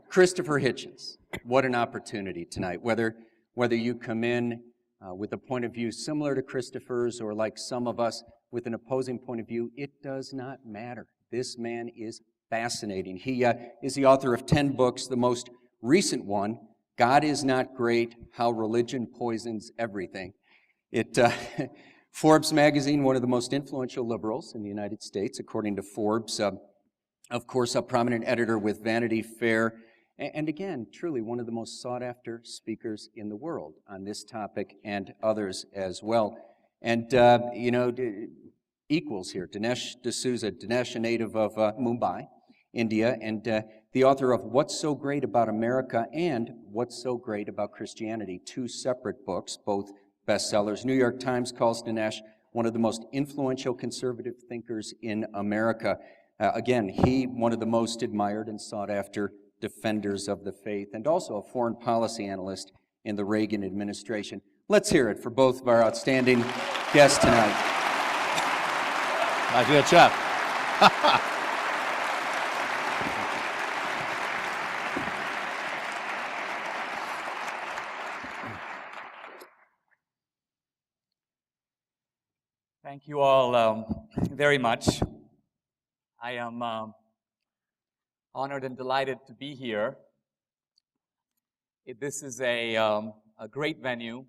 Christopher Hitchens, what an opportunity tonight. Whether you come in with a point of view similar to Christopher's or like some of us with an opposing point of view, it does not matter. This man is fascinating. He is the author of 10 books. The most recent one, God is Not Great, How Religion Poisons Everything. Forbes magazine, one of the most influential liberals in the United States, according to Forbes. Of course, a prominent editor with Vanity Fair. And again, truly one of the most sought-after speakers in the world on this topic and others as well. And, equals here. Dinesh D'Souza. Dinesh, a native of Mumbai, India, and the author of What's So Great About America and What's So Great About Christianity, 2 separate books, both bestsellers. New York Times calls Dinesh one of the most influential conservative thinkers in America. Again, he, one of the most admired and sought-after defenders of the faith, and also a foreign policy analyst in the Reagan administration. Let's hear it for both of our outstanding guests tonight. Nice to meet you. Thank you all very much. I am honored and delighted to be here. This is a great venue,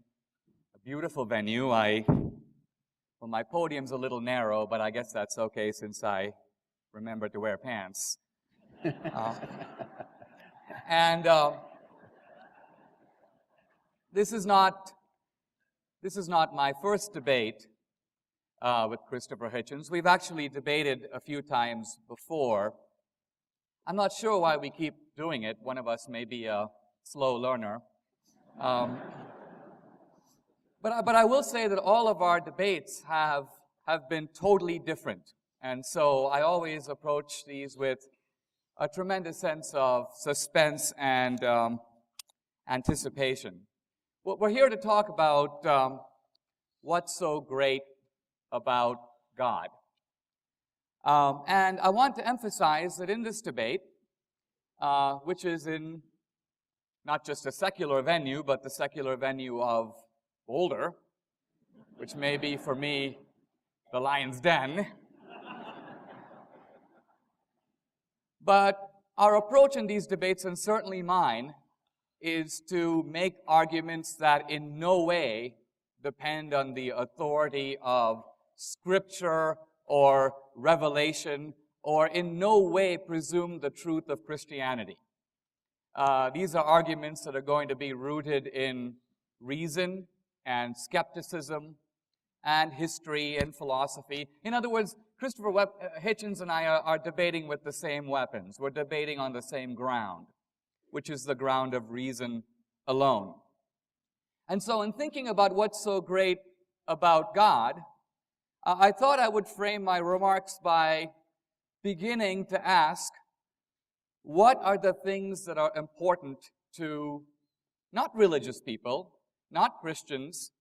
a beautiful venue. Well, my podium's a little narrow, but I guess that's okay since I remembered to wear pants. This is not my first debate with Christopher Hitchens. We've actually debated a few times before. I'm not sure why we keep doing it. One of us may be a slow learner. But I will say that all of our debates have been totally different. And so I always approach these with a tremendous sense of suspense and anticipation. Well, we're here to talk about what's so great about God. And I want to emphasize that in this debate, which is in not just a secular venue, but the secular venue of Boulder, which may be for me the Lion's Den. But our approach in these debates, and certainly mine, is to make arguments that in no way depend on the authority of Scripture or revelation, or in no way presume the truth of Christianity. These are arguments that are going to be rooted in reason and skepticism and history and philosophy. In other words, Christopher Hitchens and I are debating with the same weapons. We're debating on the same ground, which is the ground of reason alone. And so in thinking about what's so great about God, I thought I would frame my remarks by beginning to ask, what are the things that are important to not religious people, not Christians,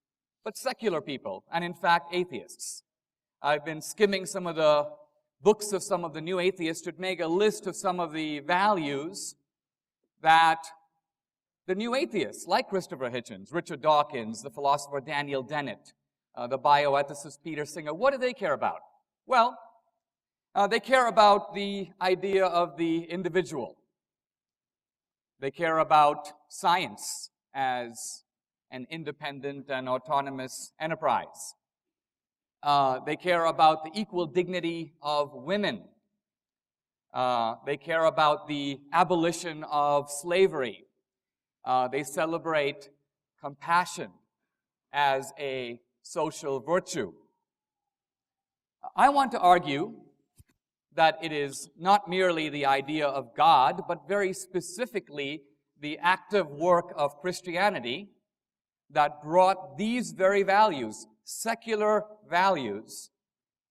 but secular people, and in fact, atheists? I've been skimming some of the books of some of the new atheists to make a list of some of the values that the new atheists, like Christopher Hitchens, Richard Dawkins, the philosopher Daniel Dennett, the bioethicist Peter Singer, what do they care about? Well, they care about the idea of the individual. They care about science as an independent and autonomous enterprise. They care about the equal dignity of women. They care about the abolition of slavery. They celebrate compassion as a social virtue. I want to argue that it is not merely the idea of God, but very specifically the active work of Christianity that brought these very values, secular values,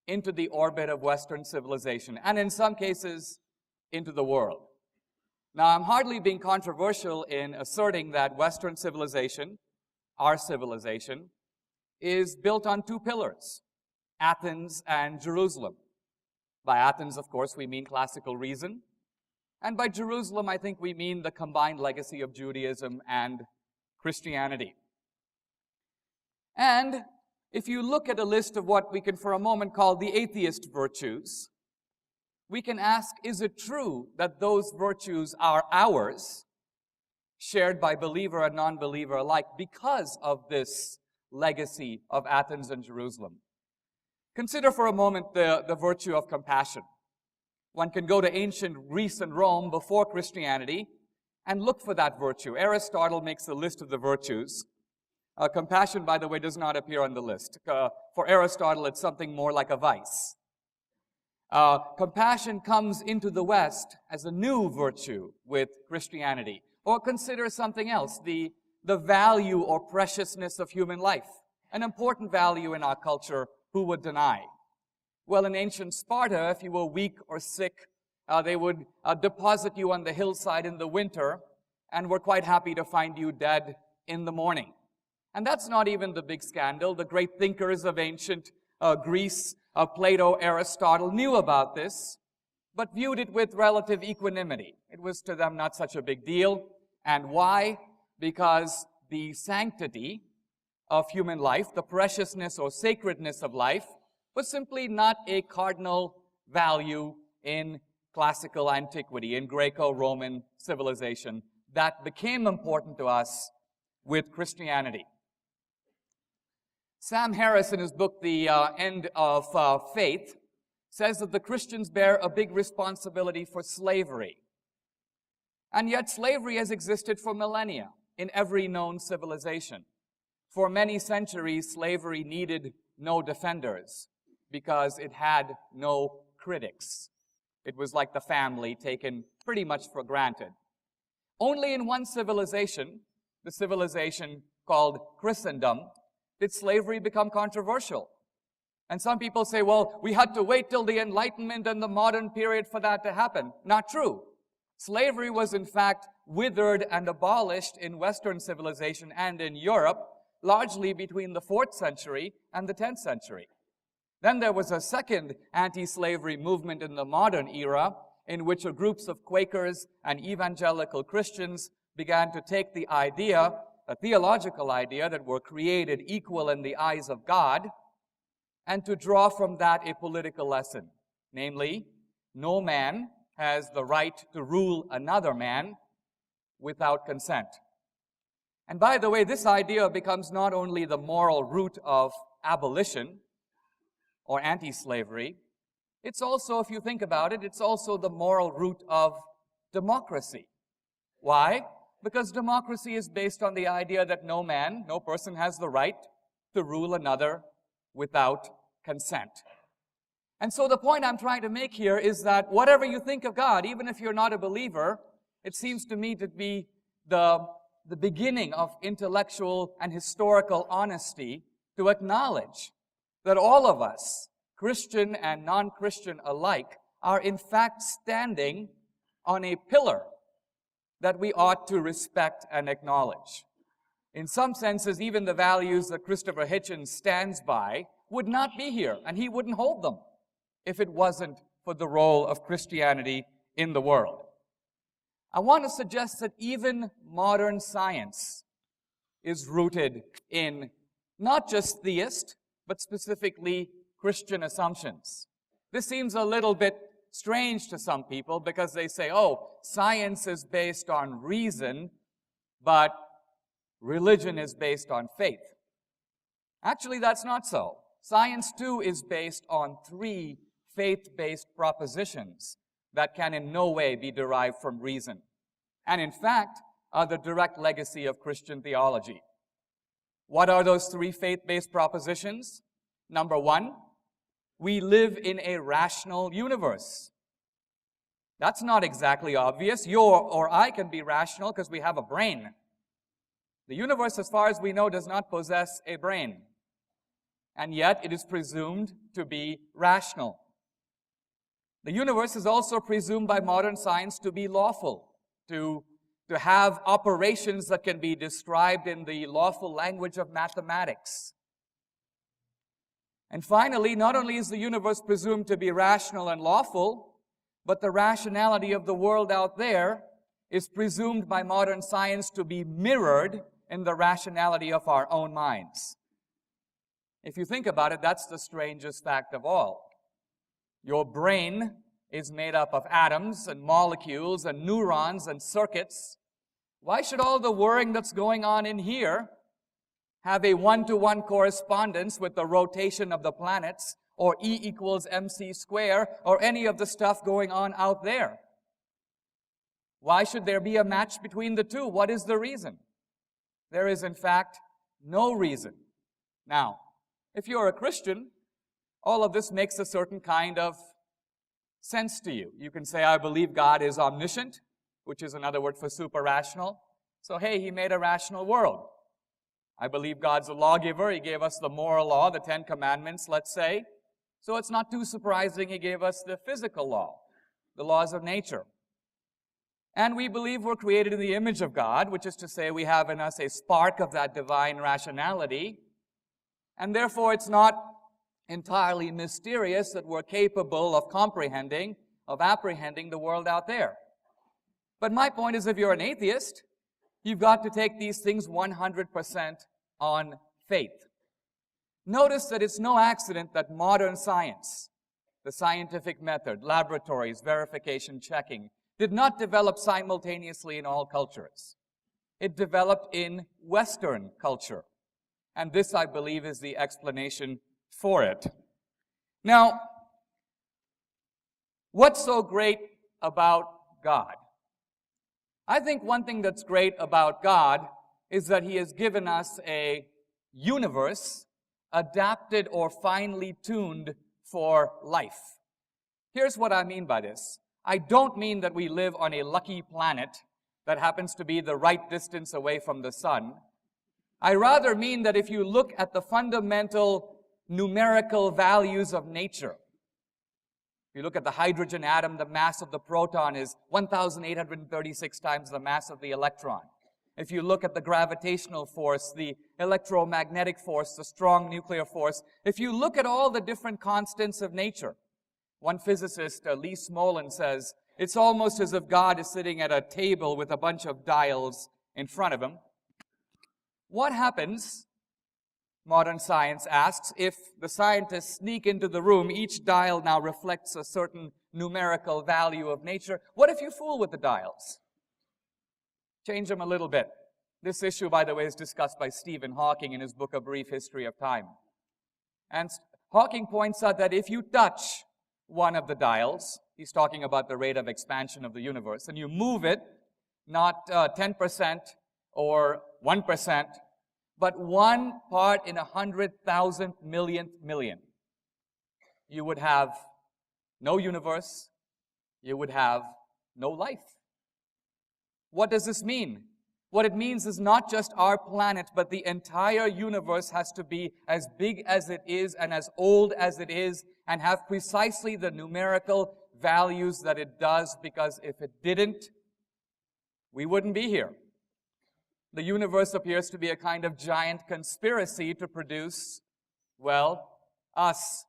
into the orbit of Western civilization, and in some cases, into the world. Now, I'm hardly being controversial in asserting that Western civilization, our civilization, is built on 2 pillars, Athens and Jerusalem. By Athens, of course, we mean classical reason, And by Jerusalem, I think we mean the combined legacy of Judaism and Christianity. And if you look at a list of what we can for a moment call the atheist virtues, we can ask, is it true that those virtues are ours, shared by believer and non-believer alike, because of this legacy of Athens and Jerusalem? Consider for a moment the virtue of compassion. One can go to ancient Greece and Rome before Christianity and look for that virtue. Aristotle makes a list of the virtues. Compassion, by the way, does not appear on the list. For Aristotle, it's something more like a vice. Compassion comes into the West as a new virtue with Christianity. Or consider something else, the value or preciousness of human life, an important value in our culture. Who would deny? Well, in ancient Sparta, if you were weak or sick, they would deposit you on the hillside in the winter and were quite happy to find you dead in the morning. And that's not even the big scandal. The great thinkers of ancient Greece, Plato, Aristotle, knew about this, but viewed it with relative equanimity. It was to them not such a big deal. And why? Because the sanctity of human life, the preciousness or sacredness of life, was simply not a cardinal value in classical antiquity, in Greco-Roman civilization. That became important to us with Christianity. Sam Harris, in his book, The End of Faith, says that the Christians bear a big responsibility for slavery. And yet slavery has existed for millennia in every known civilization. For many centuries, slavery needed no defenders because it had no critics. It was like the family, taken pretty much for granted. Only in one civilization, the civilization called Christendom, did slavery become controversial. And some people say, well, we had to wait till the Enlightenment and the modern period for that to happen. Not true. Slavery was in fact withered and abolished in Western civilization and in Europe, largely between the 4th century and the 10th century. Then there was a second anti-slavery movement in the modern era, in which groups of Quakers and evangelical Christians began to take the idea, a theological idea, that we're created equal in the eyes of God, and to draw from that a political lesson. Namely, no man has the right to rule another man without consent. And by the way, this idea becomes not only the moral root of abolition or anti-slavery, it's also, if you think about it, it's also the moral root of democracy. Why? Because democracy is based on the idea that no man, no person has the right to rule another without consent. And so the point I'm trying to make here is that whatever you think of God, even if you're not a believer, it seems to me to be the beginning of intellectual and historical honesty to acknowledge that all of us, Christian and non-Christian alike, are in fact standing on a pillar that we ought to respect and acknowledge. In some senses, even the values that Christopher Hitchens stands by would not be here, and he wouldn't hold them if it wasn't for the role of Christianity in the world. I want to suggest that even modern science is rooted in not just theist, but specifically Christian assumptions. This seems a little bit strange to some people because they say, oh, science is based on reason, but religion is based on faith. Actually, that's not so. Science, too, is based on 3 faith-based propositions that can in no way be derived from reason, and in fact are the direct legacy of Christian theology. What are those 3 faith-based propositions? Number 1, we live in a rational universe. That's not exactly obvious. You or I can be rational because we have a brain. The universe, as far as we know, does not possess a brain, and yet it is presumed to be rational. The universe is also presumed by modern science to be lawful, to have operations that can be described in the lawful language of mathematics. And finally, not only is the universe presumed to be rational and lawful, but the rationality of the world out there is presumed by modern science to be mirrored in the rationality of our own minds. If you think about it, that's the strangest fact of all. Your brain is made up of atoms and molecules and neurons and circuits. Why should all the worrying that's going on in here have a one-to-one correspondence with the rotation of the planets, or E equals mc squared, or any of the stuff going on out there? Why should there be a match between the two? What is the reason? There is, in fact, no reason. Now, if you're a Christian, all of this makes a certain kind of sense to you. You can say, I believe God is omniscient, which is another word for super-rational. So, hey, He made a rational world. I believe God's a lawgiver. He gave us the moral law, the 10 Commandments, let's say. So it's not too surprising He gave us the physical law, the laws of nature. And we believe we're created in the image of God, which is to say we have in us a spark of that divine rationality. And therefore it's not entirely mysterious that we're capable of comprehending, of apprehending the world out there. But my point is, if you're an atheist, you've got to take these things 100% on faith. Notice that it's no accident that modern science, the scientific method, laboratories, verification, checking, did not develop simultaneously in all cultures. It developed in Western culture. And this, I believe, is the explanation for it. Now, what's so great about God? I think one thing that's great about God is that He has given us a universe adapted or finely tuned for life. Here's what I mean by this. I don't mean that we live on a lucky planet that happens to be the right distance away from the sun. I rather mean that if you look at the fundamental numerical values of nature, if you look at the hydrogen atom, the mass of the proton is 1,836 times the mass of the electron. If you look at the gravitational force, the electromagnetic force, the strong nuclear force, if you look at all the different constants of nature, one physicist, Lee Smolin, says, it's almost as if God is sitting at a table with a bunch of dials in front of Him. What happens, modern science asks, if the scientists sneak into the room, each dial now reflects a certain numerical value of nature? What if you fool with the dials? Change them a little bit. This issue, by the way, is discussed by Stephen Hawking in his book, A Brief History of Time. And Hawking points out that if you touch one of the dials, he's talking about the rate of expansion of the universe, and you move it, not 10% or 1%, but 1 part in 100,000 millionth million, you would have no universe, you would have no life. What does this mean? What it means is not just our planet, but the entire universe has to be as big as it is and as old as it is and have precisely the numerical values that it does, because if it didn't, we wouldn't be here. The universe appears to be a kind of giant conspiracy to produce, well, us.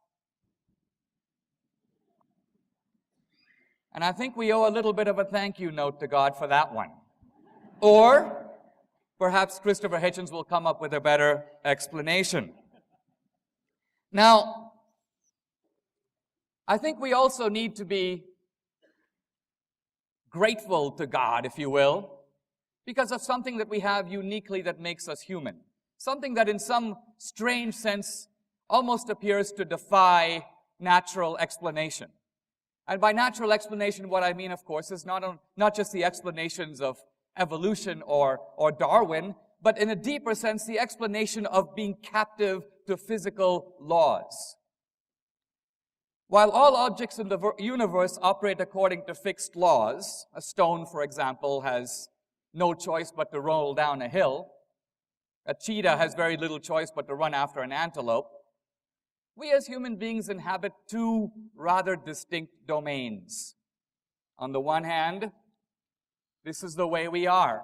And I think we owe a little bit of a thank you note to God for that one. Or perhaps Christopher Hitchens will come up with a better explanation. Now, I think we also need to be grateful to God, if you will, because of something that we have uniquely that makes us human. Something that in some strange sense almost appears to defy natural explanation. And by natural explanation, what I mean, of course, is not just the explanations of evolution or Darwin, but in a deeper sense, the explanation of being captive to physical laws. While all objects in the universe operate according to fixed laws, a stone, for example, has no choice but to roll down a hill. A cheetah has very little choice but to run after an antelope. We as human beings inhabit two rather distinct domains. On the one hand, this is the way we are.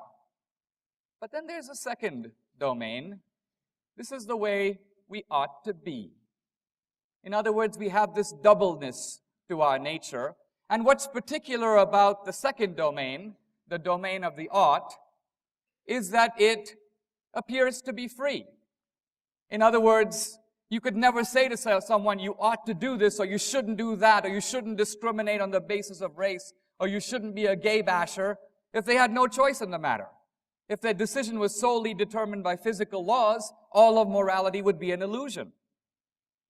But then there's a second domain. This is the way we ought to be. In other words, we have this doubleness to our nature, And what's particular about the second domain, the domain of the ought, is that it appears to be free. In other words, you could never say to someone, you ought to do this, or you shouldn't do that, or you shouldn't discriminate on the basis of race, or you shouldn't be a gay basher, if they had no choice in the matter. If their decision was solely determined by physical laws, all of morality would be an illusion.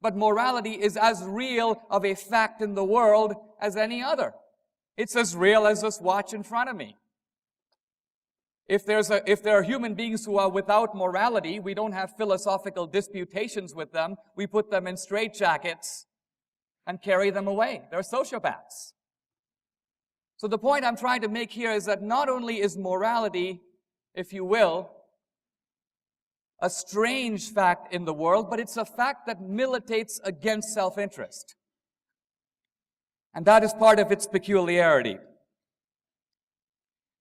But morality is as real of a fact in the world as any other. It's as real as this watch in front of me. If there are human beings who are without morality, we don't have philosophical disputations with them. We put them in straitjackets and carry them away. They're sociopaths. So the point I'm trying to make here is that not only is morality, if you will, a strange fact in the world, but it's a fact that militates against self-interest. And that is part of its peculiarity.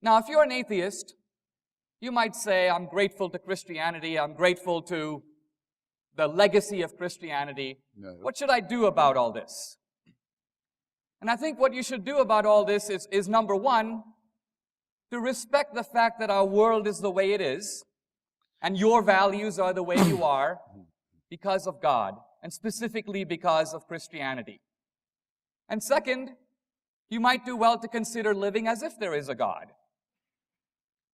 Now, if you're an atheist, you might say, I'm grateful to Christianity, I'm grateful to the legacy of Christianity. No. What should I do about all this? And I think what you should do about all this is number one, to respect the fact that our world is the way it is, and your values are the way you are because of God, and specifically because of Christianity. And second, you might do well to consider living as if there is a God,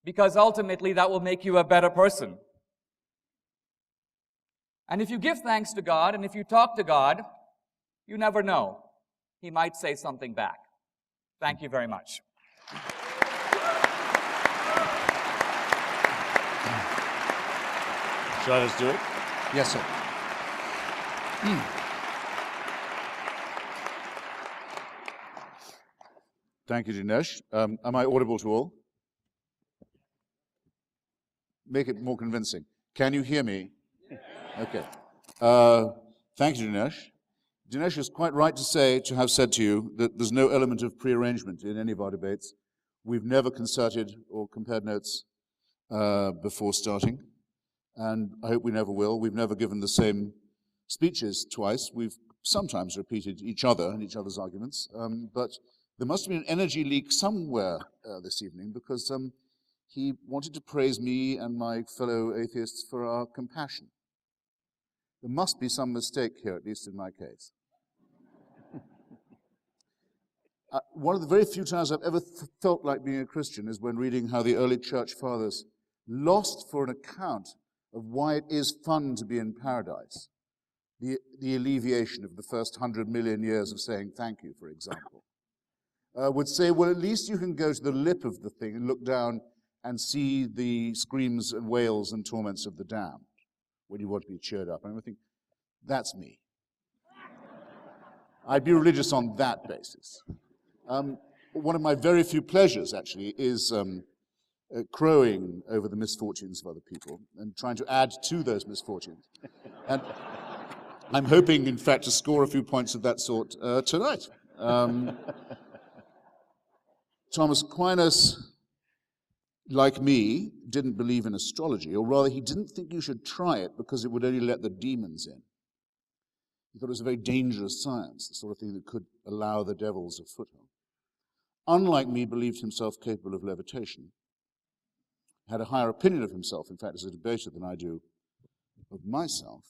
because ultimately that will make you a better person. And if you give thanks to God, and if you talk to God, you never know. He might say something back. Thank you very much. Shall I just do it? Yes, sir. Thank you, Dinesh. Am I audible to all? Make it more convincing. Can you hear me? Okay. Thank you, Dinesh. Dinesh is quite right to have said to you that there's no element of prearrangement in any of our debates. We've never concerted or compared notes before starting, and I hope we never will. We've never given the same speeches twice. We've sometimes repeated each other and each other's arguments, but there must have been an energy leak somewhere this evening, because he wanted to praise me and my fellow atheists for our compassion. There must be some mistake here, at least in my case. One of the very few times I've ever felt like being a Christian is when reading how the early church fathers lost for an account of why it is fun to be in paradise. The alleviation of the first 100 million years of saying thank you, for example. Would say, well, at least you can go to the lip of the thing and look down and see the screams and wails and torments of the damned when you want to be cheered up. And I think, that's me. I'd be religious on that basis. One of my very few pleasures, actually, is crowing over the misfortunes of other people and trying to add to those misfortunes. And I'm hoping, in fact, to score a few points of that sort tonight. Thomas Aquinas, like me, didn't believe in astrology, or rather, he didn't think you should try it because it would only let the demons in. He thought it was a very dangerous science, the sort of thing that could allow the devils a foothold. Unlike me, believed himself capable of levitation, had a higher opinion of himself, in fact, as a debater than I do of myself.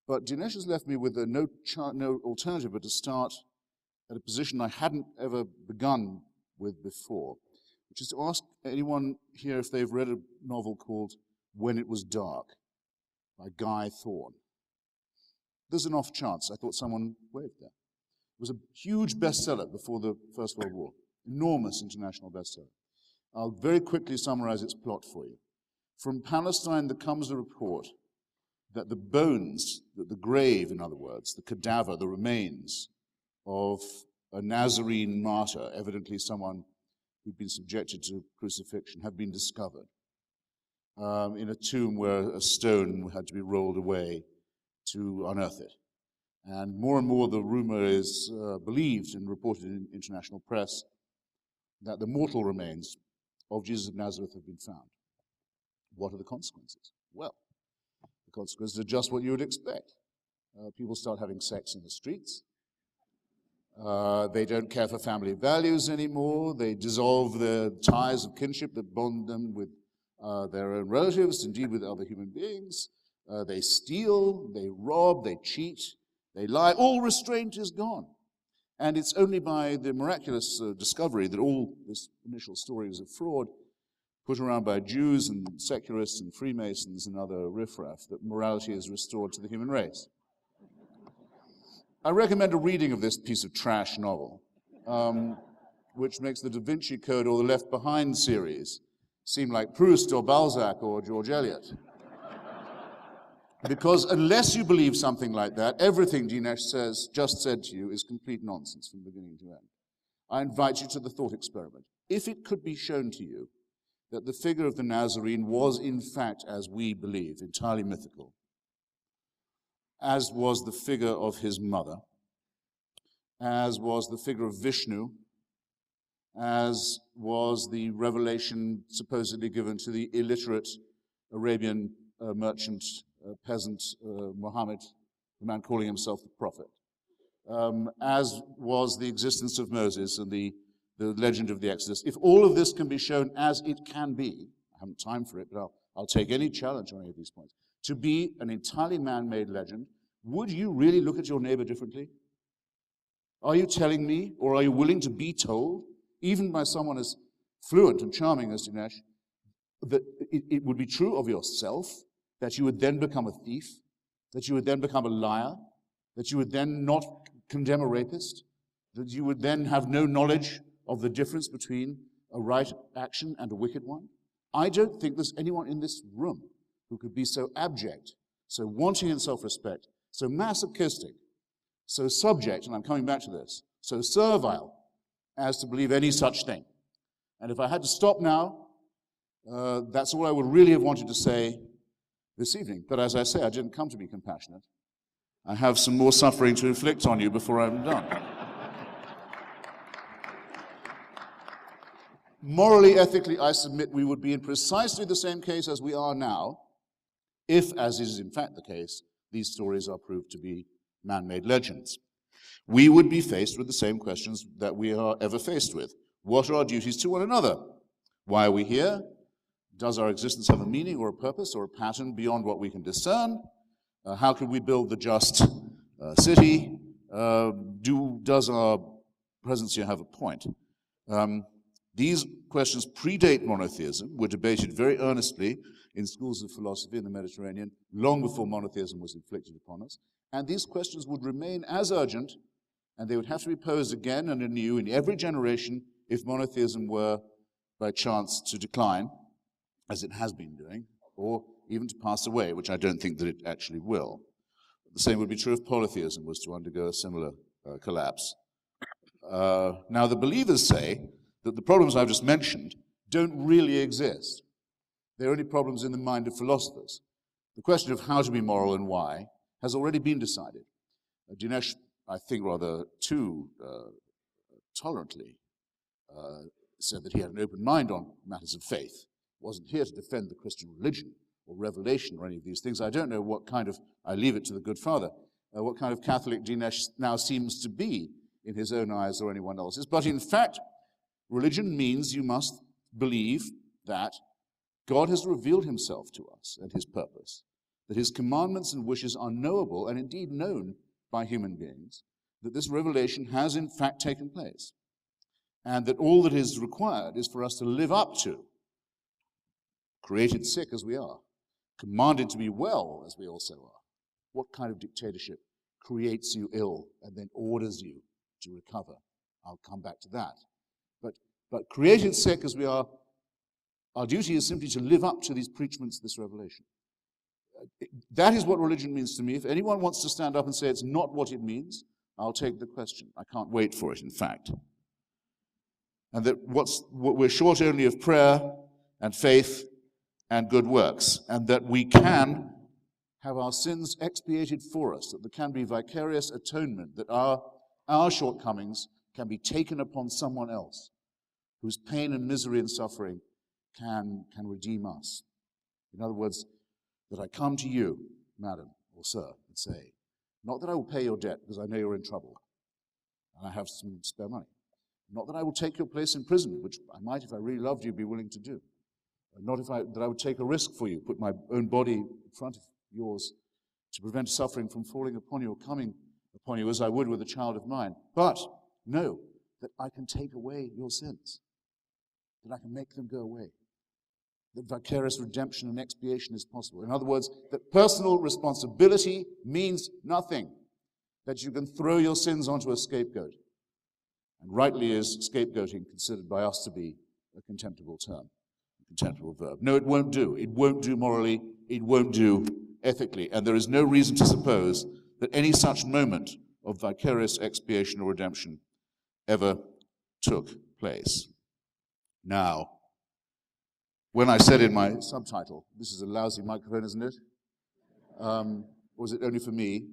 But Dinesh has left me with no alternative but to start at a position I hadn't ever begun with before, which is to ask anyone here if they've read a novel called When It Was Dark by Guy Thorne. There's an off chance. I thought someone waved there. It was a huge bestseller before the First World War, enormous international bestseller. I'll very quickly summarize its plot for you. From Palestine, there comes a report that the bones, that the grave, in other words, the cadaver, the remains of a Nazarene martyr, evidently someone who'd been subjected to crucifixion, have been discovered in a tomb where a stone had to be rolled away to unearth it. And more the rumor is believed and reported in international press that the mortal remains of Jesus of Nazareth have been found. What are the consequences? Well, the consequences are just what you would expect. People start having sex in the streets. They don't care for family values anymore. They dissolve the ties of kinship that bond them with their own relatives, indeed with other human beings. They steal, they rob, they cheat, they lie. All restraint is gone. And it's only by the miraculous discovery that all this initial story is a fraud, put around by Jews and secularists and Freemasons and other riffraff, that morality is restored to the human race. I recommend a reading of this piece of trash novel, which makes the Da Vinci Code or the Left Behind series seem like Proust or Balzac or George Eliot. Because unless you believe something like that, everything Dinesh just said to you is complete nonsense from beginning to end. I invite you to the thought experiment. If it could be shown to you that the figure of the Nazarene was in fact, as we believe, entirely mythical, as was the figure of his mother, as was the figure of Vishnu, as was the revelation supposedly given to the illiterate Arabian merchant peasant Muhammad, the man calling himself the prophet, as was the existence of Moses and the legend of the Exodus. If all of this can be shown as it can be, I haven't time for it, but I'll take any challenge on any of these points, to be an entirely man-made legend, would you really look at your neighbor differently? Are you telling me, or are you willing to be told, even by someone as fluent and charming as Dinesh, that it would be true of yourself, that you would then become a thief, that you would then become a liar, that you would then not condemn a rapist, that you would then have no knowledge of the difference between a right action and a wicked one? I don't think there's anyone in this room who could be so abject, so wanting in self-respect, so masochistic, so subject, and I'm coming back to this, so servile, as to believe any such thing. And if I had to stop now, that's all I would really have wanted to say this evening. But as I say, I didn't come to be compassionate. I have some more suffering to inflict on you before I'm done. Morally, ethically, I submit we would be in precisely the same case as we are now, if, as is in fact the case, these stories are proved to be man-made legends. We would be faced with the same questions that we are ever faced with. What are our duties to one another? Why are we here? Does our existence have a meaning or a purpose or a pattern beyond what we can discern? How can we build the just city? Does our presence here have a point? These questions predate monotheism, were debated very earnestly in schools of philosophy in the Mediterranean, long before monotheism was inflicted upon us. And these questions would remain as urgent, and they would have to be posed again and anew in every generation if monotheism were, by chance, to decline, as it has been doing, or even to pass away, which I don't think that it actually will. The same would be true if polytheism was to undergo a similar collapse. Now, the believers say that the problems I've just mentioned don't really exist. They're only problems in the mind of philosophers. The question of how to be moral and why has already been decided. Dinesh, I think rather too tolerantly, said that he had an open mind on matters of faith. He wasn't here to defend the Christian religion or revelation or any of these things. I don't know what kind of, I leave it to the good father, what kind of Catholic Dinesh now seems to be in his own eyes or anyone else's. But in fact, religion means you must believe that God has revealed himself to us and his purpose, that his commandments and wishes are knowable and indeed known by human beings, that this revelation has in fact taken place, and that all that is required is for us to live up to, created sick as we are, commanded to be well as we also are. What kind of dictatorship creates you ill and then orders you to recover? I'll come back to that. But created sick as we are, our duty is simply to live up to these preachments, this revelation. That is what religion means to me. If anyone wants to stand up and say it's not what it means, I'll take the question. I can't wait for it, in fact. And that what we're short only of prayer and faith and good works, and that we can have our sins expiated for us, that there can be vicarious atonement, that our shortcomings can be taken upon someone else whose pain and misery and suffering can redeem us. In other words, that I come to you, madam or sir, and say, not that I will pay your debt because I know you're in trouble. and I have some spare money. Not that I will take your place in prison, which I might, if I really loved you, be willing to do. Not that I would take a risk for you, put my own body in front of yours to prevent suffering from falling upon you or coming upon you as I would with a child of mine. But know that I can take away your sins, that I can make them go away, that vicarious redemption and expiation is possible. In other words, that personal responsibility means nothing, that you can throw your sins onto a scapegoat. And rightly is scapegoating considered by us to be a contemptible term, a contemptible verb. No, it won't do. It won't do morally. It won't do ethically. And there is no reason to suppose that any such moment of vicarious expiation or redemption ever took place. Now, when I said in my subtitle, this is a lousy microphone, isn't it? Or was it only for me?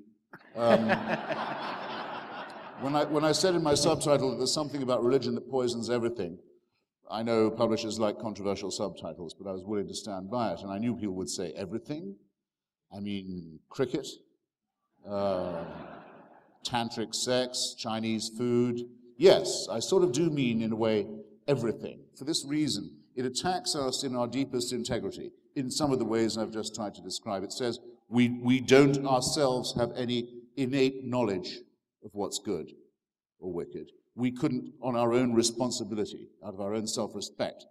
When I said in my subtitle that there's something about religion that poisons everything, I know publishers like controversial subtitles, but I was willing to stand by it. And I knew people would say, everything? I mean, cricket, tantric sex, Chinese food. Yes, I sort of do mean, in a way, everything. For this reason, it attacks us in our deepest integrity, in some of the ways I've just tried to describe. It says we don't ourselves have any innate knowledge of what's good or wicked. We couldn't, on our own responsibility, out of our own self-respect,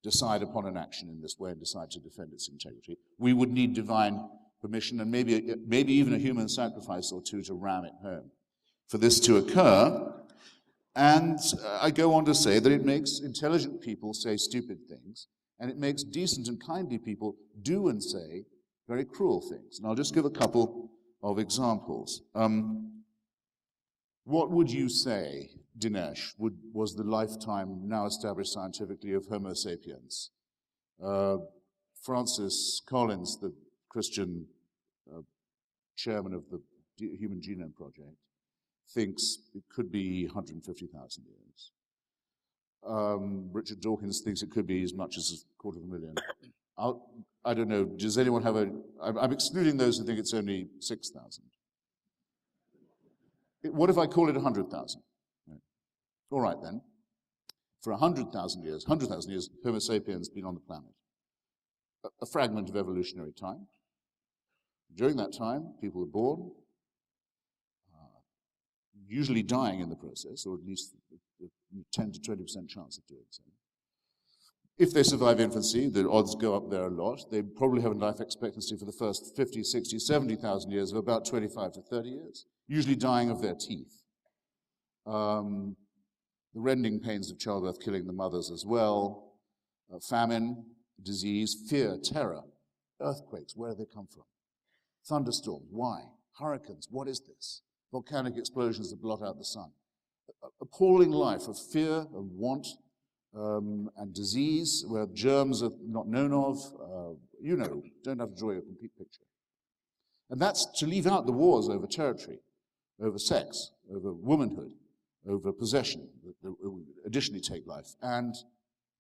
decide upon an action in this way and decide to defend its integrity. We would need divine permission and maybe even a human sacrifice or two to ram it home. For this to occur, and I go on to say that it makes intelligent people say stupid things, and it makes decent and kindly people do and say very cruel things. And I'll just give a couple of examples. What would you say, Dinesh, was the lifetime now established scientifically of Homo sapiens? Francis Collins, the Christian chairman of the Human Genome Project, thinks it could be 150,000 years. Richard Dawkins thinks it could be as much as 250,000. I don't know, does anyone have I'm excluding those who think it's only 6,000. What if I call it 100,000? Right. All right then. For 100,000 years, Homo sapiens has been on the planet. A fragment of evolutionary time. During that time, people were born, usually dying in the process, or at least a 10 to 20% chance of doing so. If they survive infancy, the odds go up there a lot. They probably have a life expectancy for the first 50, 60, 70,000 years of about 25 to 30 years, usually dying of their teeth. The rending pains of childbirth killing the mothers as well. Famine, disease, fear, terror, earthquakes, where do they come from? Thunderstorms, why? Hurricanes, what is this? Volcanic explosions that blot out the sun. Appalling life of fear and want and disease, where germs are not known of. Don't have to draw a complete picture. And that's to leave out the wars over territory, over sex, over womanhood, over possession, that additionally take life. And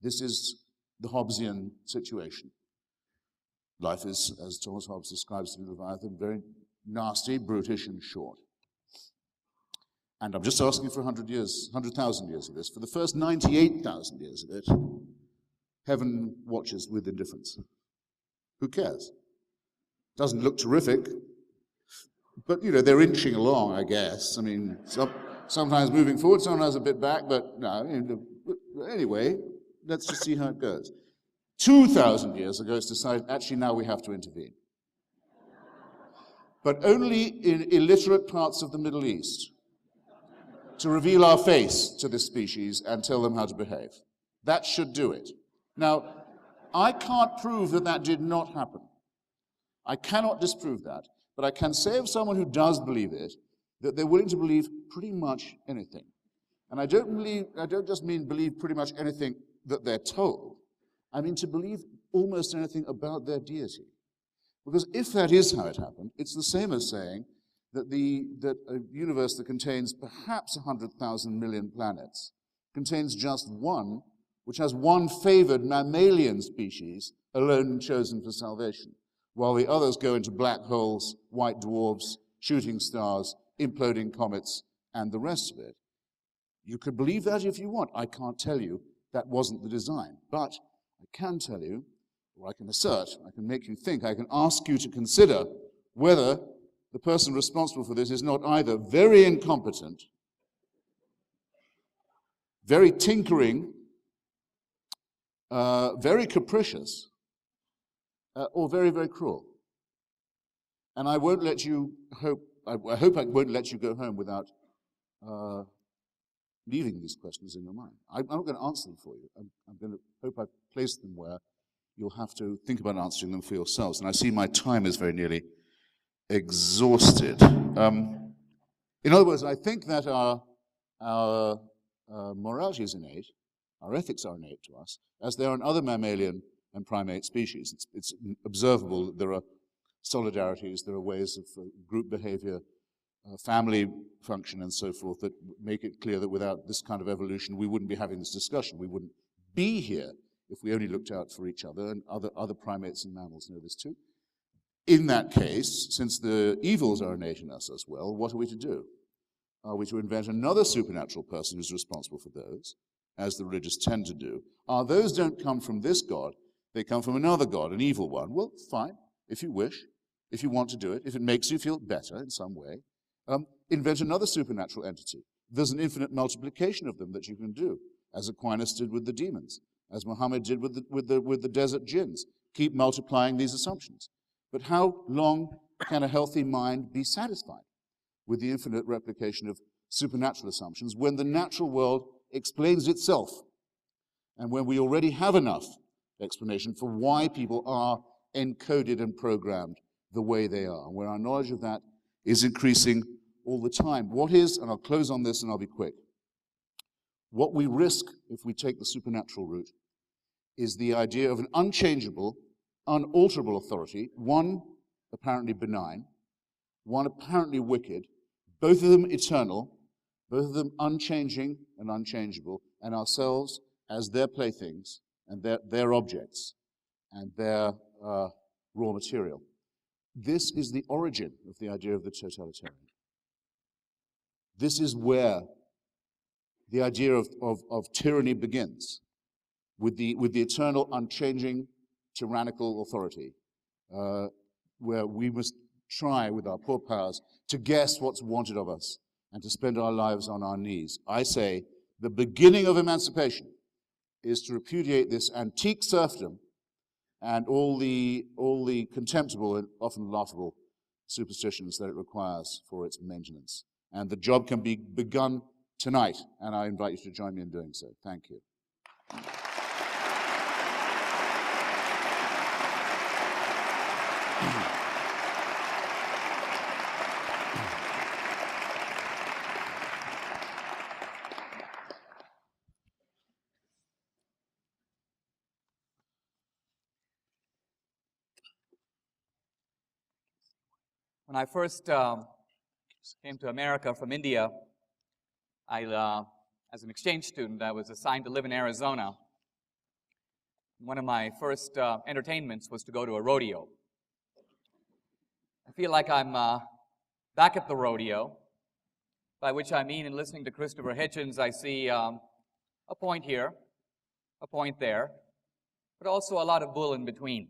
this is the Hobbesian situation. Life is, as Thomas Hobbes describes to Leviathan, very nasty, brutish, and short. And I'm just asking for 100,000 years of this. For the first 98,000 years of it, heaven watches with indifference. Who cares? Doesn't look terrific, but, they're inching along, I guess. I mean, sometimes moving forward, sometimes a bit back, but no. Anyway, let's just see how it goes. 2,000 years ago, it's decided, actually, now we have to intervene. But only in illiterate parts of the Middle East, to reveal our face to this species and tell them how to behave. That should do it. Now, I can't prove that did not happen. I cannot disprove that. But I can say of someone who does believe it, that they're willing to believe pretty much anything. And I don't just mean believe pretty much anything that they're told. I mean to believe almost anything about their deity. Because if that is how it happened, it's the same as saying that a universe that contains perhaps 100,000 million planets contains just one, which has one favored mammalian species alone chosen for salvation, while the others go into black holes, white dwarfs, shooting stars, imploding comets, and the rest of it. You could believe that if you want. I can't tell you that wasn't the design. But I can tell you, or I can assert, I can make you think, I can ask you to consider whether the person responsible for this is not either very incompetent, very tinkering, very capricious, or very, very cruel. And I won't let you hope, I hope I won't let you go home without leaving these questions in your mind. I'm not going to answer them for you. I'm going to hope I've placed them where you'll have to think about answering them for yourselves. And I see my time is very nearly exhausted. In other words, I think that our morality is innate, our ethics are innate to us, as they are in other mammalian and primate species. It's observable that there are solidarities, there are ways of group behavior, family function and so forth that make it clear that without this kind of evolution we wouldn't be having this discussion. We wouldn't be here if we only looked out for each other, and other primates and mammals know this too. In that case, since the evils are innate in us as well, what are we to do? Are we to invent another supernatural person who's responsible for those, as the religious tend to do? Those don't come from this God, they come from another God, an evil one. Well, fine, if you wish, if you want to do it, if it makes you feel better in some way, invent another supernatural entity. There's an infinite multiplication of them that you can do, as Aquinas did with the demons, as Muhammad did with the desert jinns. Keep multiplying these assumptions. But how long can a healthy mind be satisfied with the infinite replication of supernatural assumptions when the natural world explains itself, and when we already have enough explanation for why people are encoded and programmed the way they are, and where our knowledge of that is increasing all the time? What is, and I'll close on this and I'll be quick, what we risk if we take the supernatural route is the idea of an unchangeable, unalterable authority, one apparently benign, one apparently wicked, both of them eternal, both of them unchanging and unchangeable, and ourselves as their playthings and their objects and their raw material. This is the origin of the idea of the totalitarian. This is where the idea of tyranny begins, with the eternal, unchanging, tyrannical authority, where we must try with our poor powers to guess what's wanted of us and to spend our lives on our knees. I say the beginning of emancipation is to repudiate this antique serfdom and all the contemptible and often laughable superstitions that it requires for its maintenance. And the job can be begun tonight, and I invite you to join me in doing so. Thank you. When I first came to America from India, as an exchange student, I was assigned to live in Arizona. One of my first entertainments was to go to a rodeo. I feel like I'm back at the rodeo, by which I mean in listening to Christopher Hitchens, I see a point here, a point there, but also a lot of bull in between.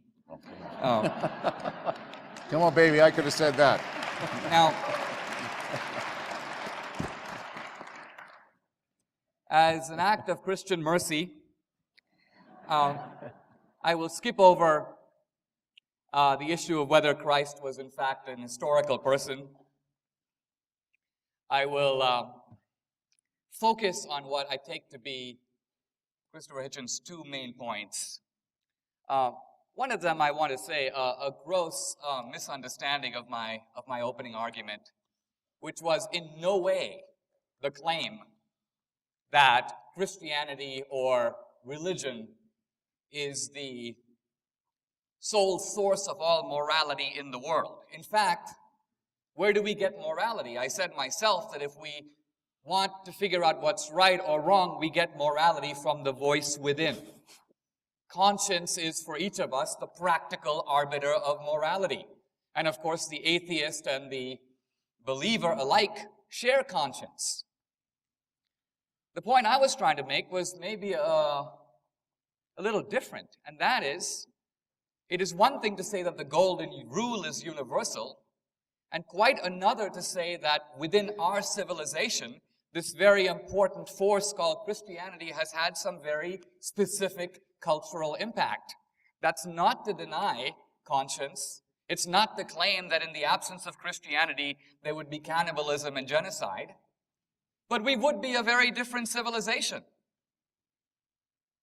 Come on, baby, I could have said that. Now, as an act of Christian mercy, I will skip over the issue of whether Christ was in fact an historical person. I will focus on what I take to be Christopher Hitchens' two main points. One of them, I want to say, a gross misunderstanding of my opening argument, which was in no way the claim that Christianity or religion is the sole source of all morality in the world. In fact, where do we get morality? I said myself that if we want to figure out what's right or wrong, we get morality from the voice within. Conscience is, for each of us, the practical arbiter of morality. And of course, the atheist and the believer alike share conscience. The point I was trying to make was maybe a little different, and that is, it is one thing to say that the golden rule is universal, and quite another to say that within our civilization, this very important force called Christianity has had some very specific cultural impact. That's not to deny conscience. It's not to claim that in the absence of Christianity, there would be cannibalism and genocide. But we would be a very different civilization.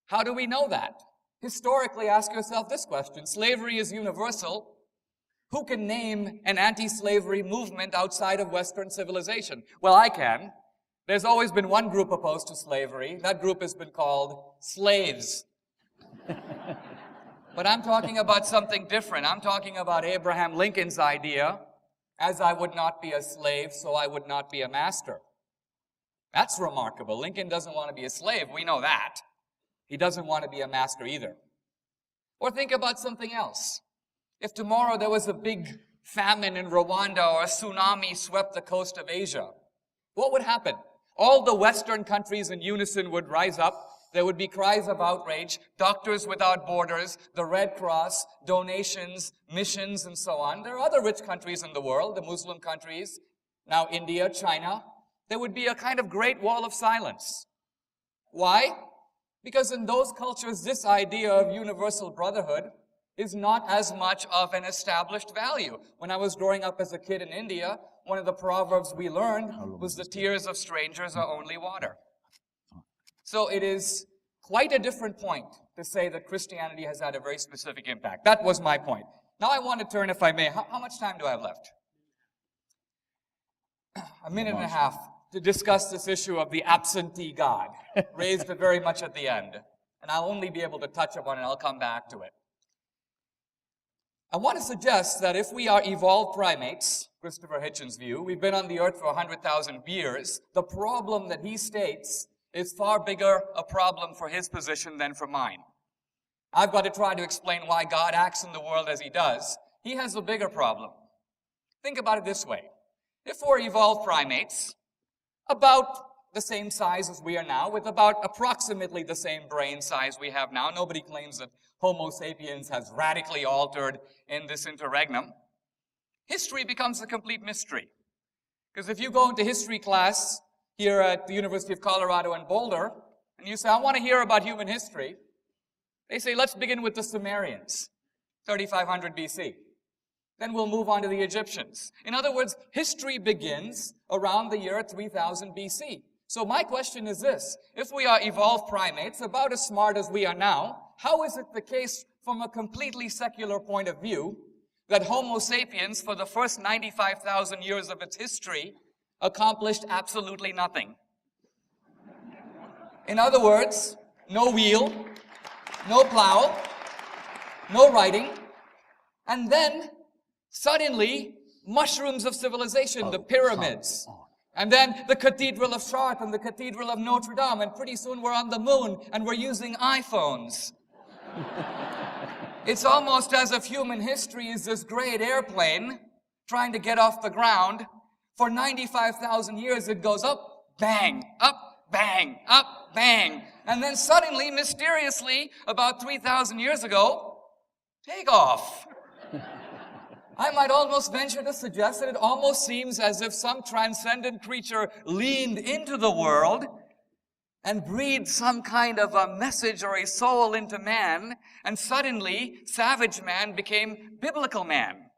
How do we know that? Historically, ask yourself this question. Slavery is universal. Who can name an anti-slavery movement outside of Western civilization? Well, I can. There's always been one group opposed to slavery. That group has been called slaves. But I'm talking about something different. I'm talking about Abraham Lincoln's idea, as I would not be a slave, so I would not be a master. That's remarkable. Lincoln doesn't want to be a slave. We know that. He doesn't want to be a master either. Or think about something else. If tomorrow there was a big famine in Rwanda or a tsunami swept the coast of Asia, what would happen? All the Western countries in unison would rise up. There would be cries of outrage, Doctors Without Borders, the Red Cross, donations, missions, and so on. There are other rich countries in the world, the Muslim countries, now India, China. There would be a kind of great wall of silence. Why? Because in those cultures, this idea of universal brotherhood is not as much of an established value. When I was growing up as a kid in India, one of the proverbs we learned was the tears of strangers are only water. So it is quite a different point to say that Christianity has had a very specific impact. That was my point. Now I want to turn, if I may, how much time do I have left? A minute and a half to discuss this issue of the absentee God, raised very much at the end. And I'll only be able to touch upon it, I'll come back to it. I want to suggest that if we are evolved primates, Christopher Hitchens' view, we've been on the earth for 100,000 years, the problem that he states is far bigger a problem for his position than for mine. I've got to try to explain why God acts in the world as he does. He has a bigger problem. Think about it this way. If we're evolved primates, about the same size as we are now, with about approximately the same brain size we have now, nobody claims that Homo sapiens has radically altered in this interregnum, history becomes a complete mystery. Because if you go into history class here at the University of Colorado in Boulder, and you say, I want to hear about human history, they say, let's begin with the Sumerians, 3500 BC. Then we'll move on to the Egyptians. In other words, history begins around the year 3000 BC. So my question is this. If we are evolved primates, about as smart as we are now, how is it the case from a completely secular point of view that Homo sapiens, for the first 95,000 years of its history, accomplished absolutely nothing? In other words, no wheel, no plow, no writing, and then suddenly, mushrooms of civilization, the pyramids, and then the Cathedral of Chartres and the Cathedral of Notre Dame, and pretty soon we're on the moon and we're using iPhones. It's almost as if human history is this great airplane trying to get off the ground. For 95,000 years it goes up, bang, up, bang, up, bang. And then suddenly, mysteriously, about 3,000 years ago, take off. I might almost venture to suggest that it almost seems as if some transcendent creature leaned into the world and breathed some kind of a message or a soul into man, and suddenly savage man became biblical man.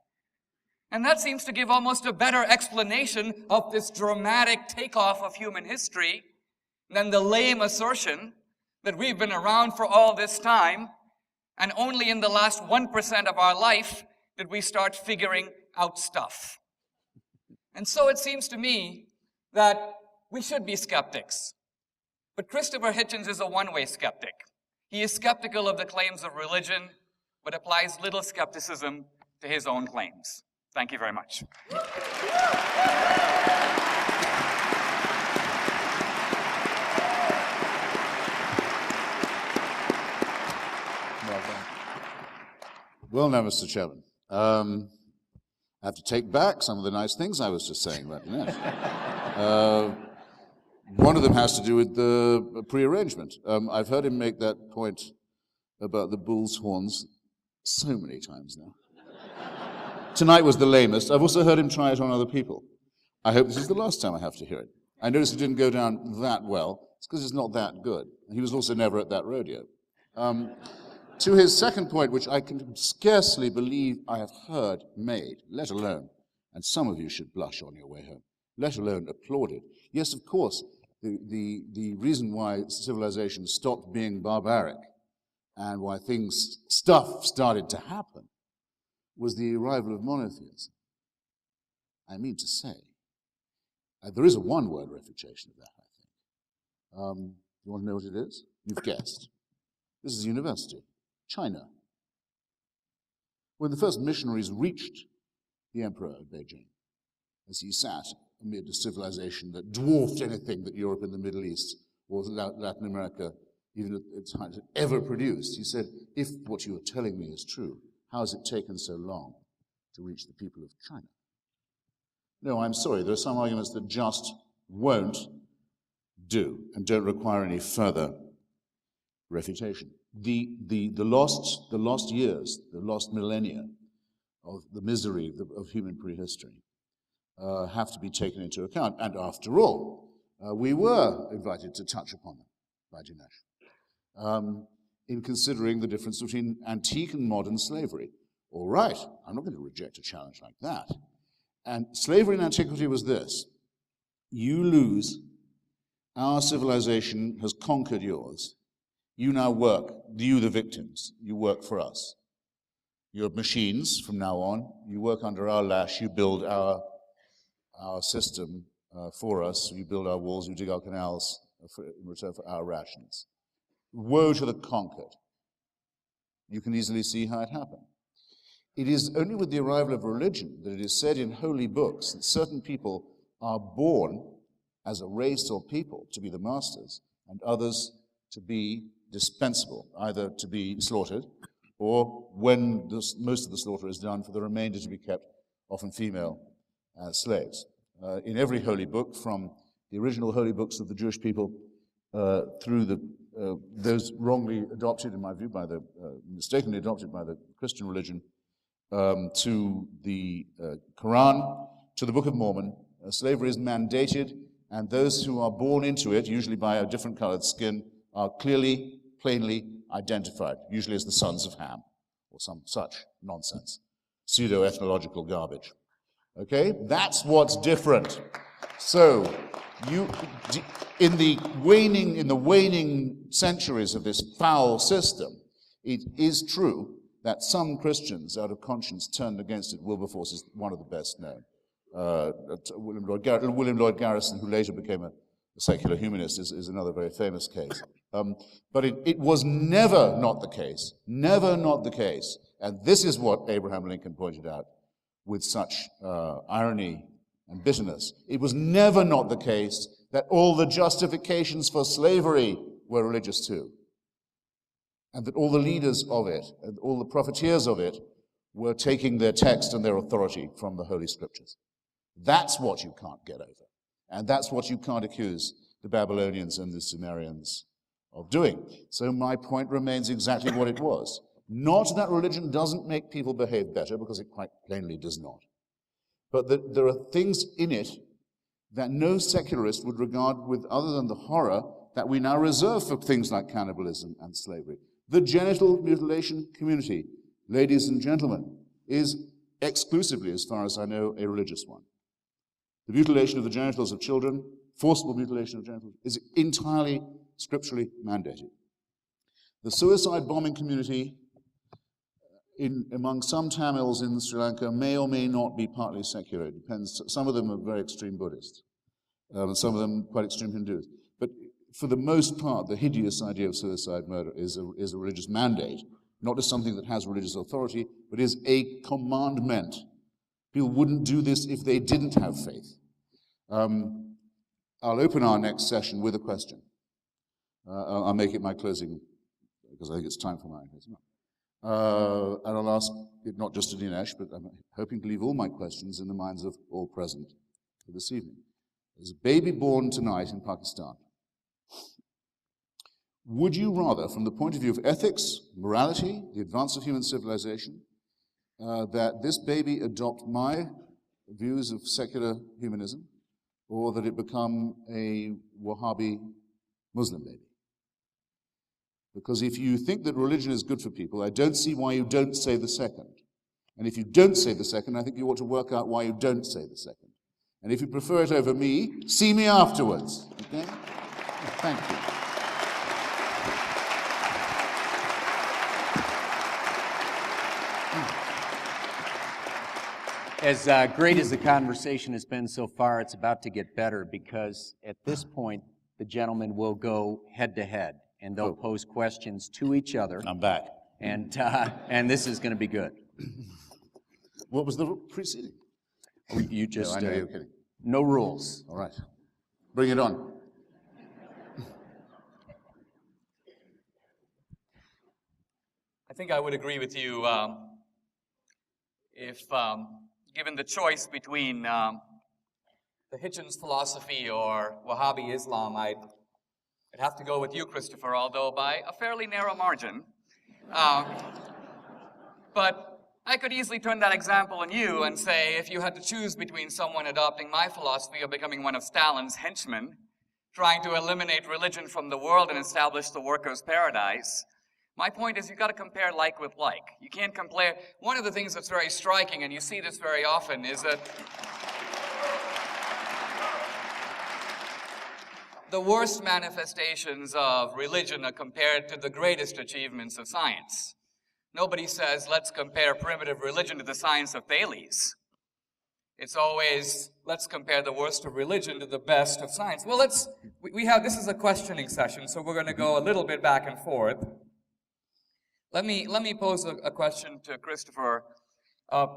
And that seems to give almost a better explanation of this dramatic takeoff of human history than the lame assertion that we've been around for all this time, and only in the last 1% of our life did we start figuring out stuff. And so it seems to me that we should be skeptics. But Christopher Hitchens is a one-way skeptic. He is skeptical of the claims of religion, but applies little skepticism to his own claims. Thank you very much. Well now, Mr. Chairman, I have to take back some of the nice things I was just saying about Dinesh. One of them has to do with the prearrangement. I've heard him make that point about the bull's horns so many times now. Tonight was the lamest. I've also heard him try it on other people. I hope this is the last time I have to hear it. I noticed it didn't go down that well. It's because it's not that good. He was also never at that rodeo. To his second point, which I can scarcely believe I have heard made, let alone, and some of you should blush on your way home, let alone applauded. Yes, of course, the reason why civilization stopped being barbaric and why stuff started to happen was the arrival of monotheism. I mean to say, there is a one-word refutation of that, I think. You want to know what it is? You've guessed. This is university, China. When the first missionaries reached the emperor of Beijing, as he sat amid a civilization that dwarfed anything that Europe and the Middle East or Latin America, even at its height, had ever produced, he said, if what you are telling me is true, how has it taken so long to reach the people of China? No, I'm sorry, there are some arguments that just won't do and don't require any further refutation. The lost years, the lost millennia of the misery of human prehistory have to be taken into account. And after all, we were invited to touch upon them by Dinesh in considering the difference between antique and modern slavery. All right, I'm not going to reject a challenge like that. And slavery in antiquity was this: you lose, our civilization has conquered yours. You now work, you the victims, you work for us. You're machines from now on. You work under our lash. You build our system for us. You build our walls. You dig our canals in return for our rations. Woe to the conquered. You can easily see how it happened. It is only with the arrival of religion that it is said in holy books that certain people are born as a race or people to be the masters, and others to be dispensable, either to be slaughtered, or when most of the slaughter is done, for the remainder to be kept, often female, as slaves. In every holy book, from the original holy books of the Jewish people through those wrongly adopted, in my view, mistakenly adopted by the Christian religion, to the Quran, to the Book of Mormon, slavery is mandated, and those who are born into it, usually by a different colored skin, are clearly, plainly identified, usually as the sons of Ham, or some such nonsense, pseudo-ethnological garbage. Okay? That's what's different. So, in the waning centuries of this foul system, it is true that some Christians, out of conscience, turned against it. Wilberforce is one of the best known. William Lloyd Garrison, who later became a secular humanist, is another very famous case. But it was never not the case, and this is what Abraham Lincoln pointed out with such irony and bitterness. It was never not the case that all the justifications for slavery were religious too, and that all the leaders of it, and all the profiteers of it, were taking their text and their authority from the Holy Scriptures. That's what you can't get over, and that's what you can't accuse the Babylonians and the Sumerians of doing. So my point remains exactly what it was. Not that religion doesn't make people behave better, because it quite plainly does not, but that there are things in it that no secularist would regard with other than the horror that we now reserve for things like cannibalism and slavery. The genital mutilation community, ladies and gentlemen, is exclusively, as far as I know, a religious one. The mutilation of the genitals of children, forcible mutilation of genitals, is entirely scripturally mandated. The suicide bombing community among some Tamils in Sri Lanka may or may not be partly secular. It depends. Some of them are very extreme Buddhists, and some of them quite extreme Hindus. But for the most part, the hideous idea of suicide murder is a religious mandate, not as something that has religious authority, but is a commandment. People wouldn't do this if they didn't have faith. I'll open our next session with a question. I'll make it my closing, because I think it's time for my closing. And I'll ask it not just to Dinesh, but I'm hoping to leave all my questions in the minds of all present for this evening. There's a baby born tonight in Pakistan. Would you rather, from the point of view of ethics, morality, the advance of human civilization, that this baby adopt my views of secular humanism, or that it become a Wahhabi Muslim baby? Because if you think that religion is good for people, I don't see why you don't say the second. And if you don't say the second, I think you ought to work out why you don't say the second. And if you prefer it over me, see me afterwards. Okay? Thank you. As great as the conversation has been so far, it's about to get better, because at this point, the gentlemen will go head-to-head, and they'll pose questions to each other. I'm back. And this is going to be good. What was the preceding? Oh, you just... No, I know you're kidding. No rules. All right. Bring it on. I think I would agree with you if given the choice between the Hitchens philosophy or Wahhabi Islam, I'd have to go with you, Christopher, although by a fairly narrow margin. But I could easily turn that example on you and say, if you had to choose between someone adopting my philosophy or becoming one of Stalin's henchmen, trying to eliminate religion from the world and establish the workers' paradise, my point is you've got to compare like with like. You can't compare. One of the things that's very striking, and you see this very often, is that the worst manifestations of religion are compared to the greatest achievements of science. Nobody says, let's compare primitive religion to the science of Thales. It's always, let's compare the worst of religion to the best of science. Well, this is a questioning session, so we're going to go a little bit back and forth. Let me pose a question to Christopher,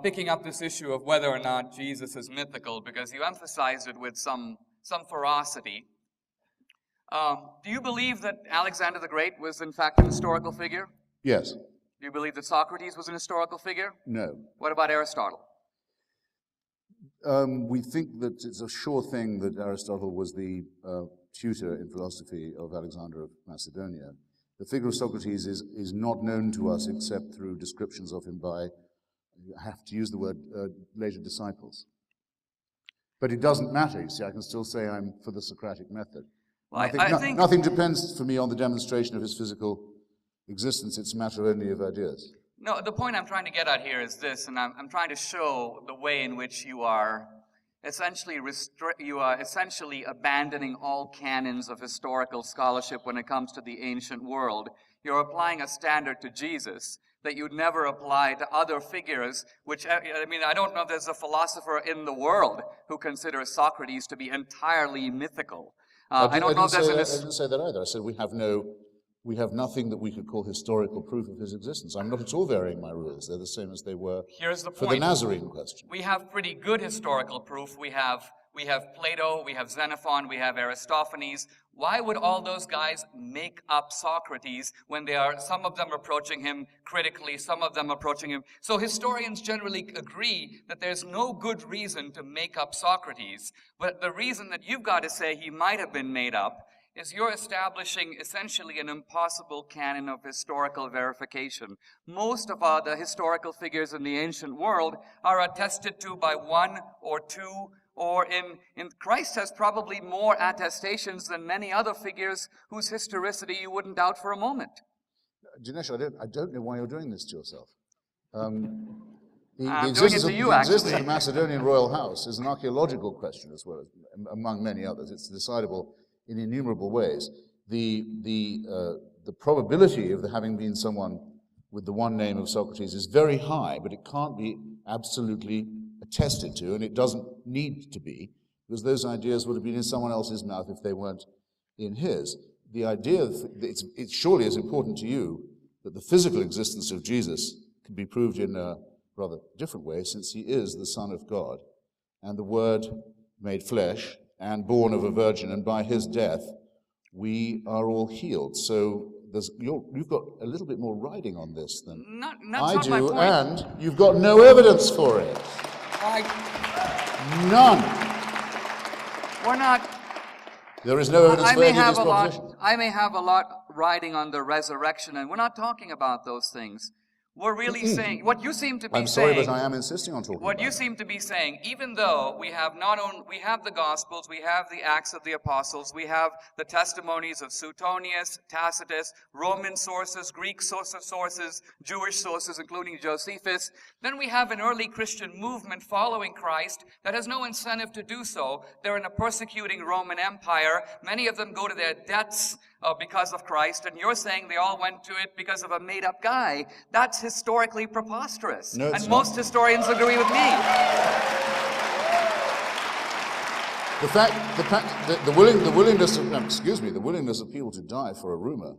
picking up this issue of whether or not Jesus is mythical, because you emphasized it with some ferocity. Do you believe that Alexander the Great was in fact an historical figure? Yes. Do you believe that Socrates was an historical figure? No. What about Aristotle? We think that it's a sure thing that Aristotle was the tutor in philosophy of Alexander of Macedonia. The figure of Socrates is not known to us except through descriptions of him by, I have to use the word, later disciples. But it doesn't matter, you see, I can still say I'm for the Socratic method. Well, I think nothing depends for me on the demonstration of his physical existence, it's a matter only of ideas. No, the point I'm trying to get at here is this, and I'm trying to show the way in which you are essentially abandoning all canons of historical scholarship when it comes to the ancient world. You're applying a standard to Jesus that you'd never apply to other figures, which, I mean, I don't know if there's a philosopher in the world who considers Socrates to be entirely mythical. I didn't say that either. I said we have nothing that we could call historical proof of his existence. I'm not at all varying my rules. They're the same as they were for the Nazarene question. We have pretty good historical proof. We have Plato, we have Xenophon, we have Aristophanes. Why would all those guys make up Socrates when some of them approaching him critically, some of them approaching him? So historians generally agree that there's no good reason to make up Socrates. But the reason that you've got to say he might have been made up is you're establishing essentially an impossible canon of historical verification. Most of the historical figures in the ancient world are attested to by one or two, or in Christ has probably more attestations than many other figures whose historicity you wouldn't doubt for a moment. Dinesh, I don't know why you're doing this to yourself. I'm doing it to you, actually. The existence of the Macedonian royal house is an archaeological question as well, among many others. It's decidable in innumerable ways. The probability of there having been someone with the one name of Socrates is very high, but it can't be absolutely attested to, and it doesn't need to be, because those ideas would have been in someone else's mouth if they weren't in his. The idea, it surely is important to you that the physical existence of Jesus can be proved in a rather different way, since he is the Son of God, and the Word made flesh, and born of a virgin, and by his death, we are all healed. So you've got a little bit more riding on this than I do, and you've got no evidence for it. None. We're not. There is no evidence for any of these propositions. I may have a lot riding on the resurrection, and we're not talking about those things. We're really saying what you seem to be saying. I'm sorry, but I am insisting on talking What about you seem to be saying, even though we have we have the Gospels, we have the Acts of the Apostles, we have the testimonies of Suetonius, Tacitus, Roman sources, Greek sources, Jewish sources, including Josephus. Then we have an early Christian movement following Christ that has no incentive to do so. They're in a persecuting Roman Empire. Many of them go to their deaths because of Christ, and you're saying they all went to it because of a made-up guy. That's historically preposterous. No, it's and not. Most historians agree with me. The willingness of people to die for a rumor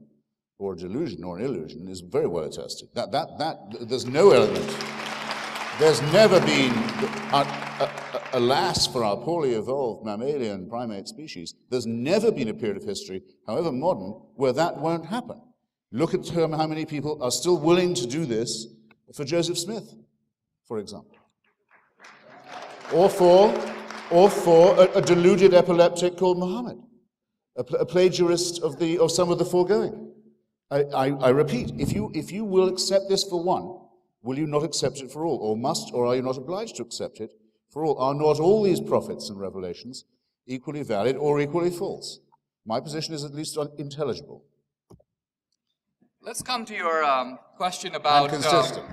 or a delusion or an illusion is very well attested. There's no element. There's never been, alas for our poorly evolved mammalian primate species, there's never been a period of history, however modern, where that won't happen. Look at how many people are still willing to do this for Joseph Smith, for example. Or for a deluded epileptic called Muhammad, a plagiarist of some of the foregoing. I repeat, if you will accept this for one, will you not accept it for all? Or are you not obliged to accept it for all? Are not all these prophets and revelations equally valid or equally false? My position is at least intelligible. Let's come to your question about... And consistent.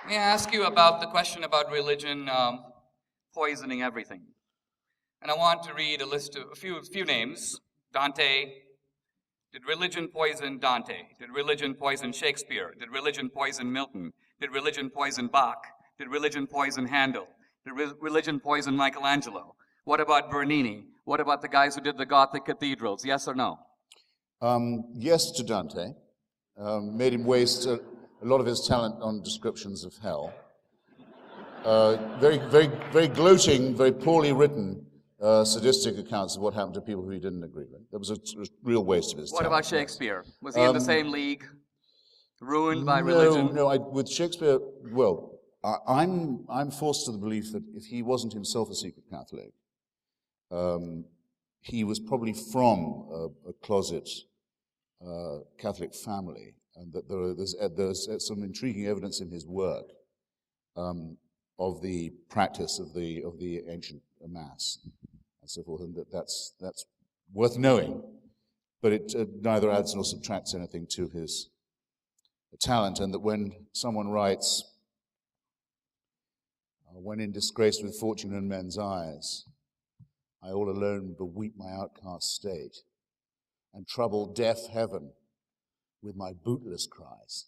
May I ask you about the question about religion poisoning everything? And I want to read a list of a few names. Dante. Did religion poison Dante? Did religion poison Shakespeare? Did religion poison Milton? Did religion poison Bach? Did religion poison Handel? Did religion poison Michelangelo? What about Bernini? What about the guys who did the Gothic cathedrals? Yes or no? Yes to Dante. Made him waste a lot of his talent on descriptions of hell. Very gloating, very poorly written sadistic accounts of what happened to people who he didn't agree with. That was a real waste of his What talent. about Shakespeare? Was he in the same league? Ruined by religion? No, with Shakespeare, well, I'm forced to the belief that if he wasn't himself a secret Catholic, he was probably from a closet Catholic family, and that there's some intriguing evidence in his work of the practice of the ancient Mass and so forth, and that's worth knowing, but it neither adds nor subtracts anything to his talent, and that when someone writes, when in disgrace with fortune in men's eyes, I all alone beweep my outcast state, and trouble deaf heaven with my bootless cries,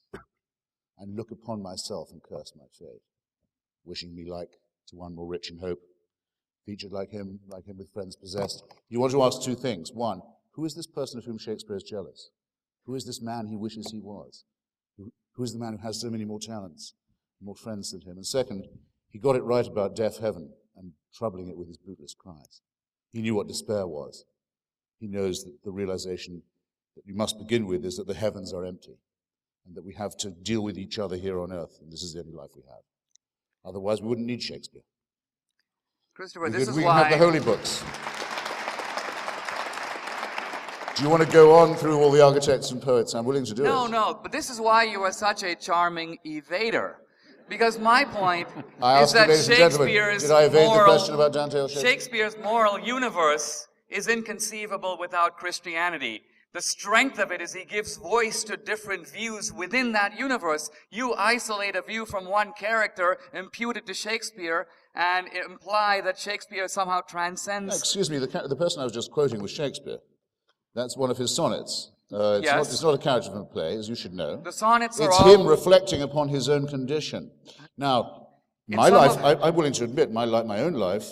and look upon myself and curse my fate, wishing me like to one more rich in hope, featured like him with friends possessed. You want to ask two things. One, who is this person of whom Shakespeare is jealous? Who is this man he wishes he was? Who is the man who has so many more talents, more friends than him? And second, he got it right about deaf heaven and troubling it with his bootless cries. He knew what despair was. He knows that the realization that we must begin with is that the heavens are empty and that we have to deal with each other here on earth, and this is the only life we have. Otherwise, we wouldn't need Shakespeare. Christopher, We can have the holy books. Do you want to go on through all the architects and poets? I'm willing to do it. No, but this is why you are such a charming evader. Because my point is that Shakespeare's moral universe is inconceivable without Christianity. The strength of it is he gives voice to different views within that universe. You isolate a view from one character, impute it to Shakespeare, and imply that Shakespeare somehow transcends... No, excuse me, the person I was just quoting was Shakespeare. That's one of his sonnets. It's not a character from a play, as you should know. The sonnets are It's him reflecting upon his own condition. Now, my life, I'm willing to admit, my own life,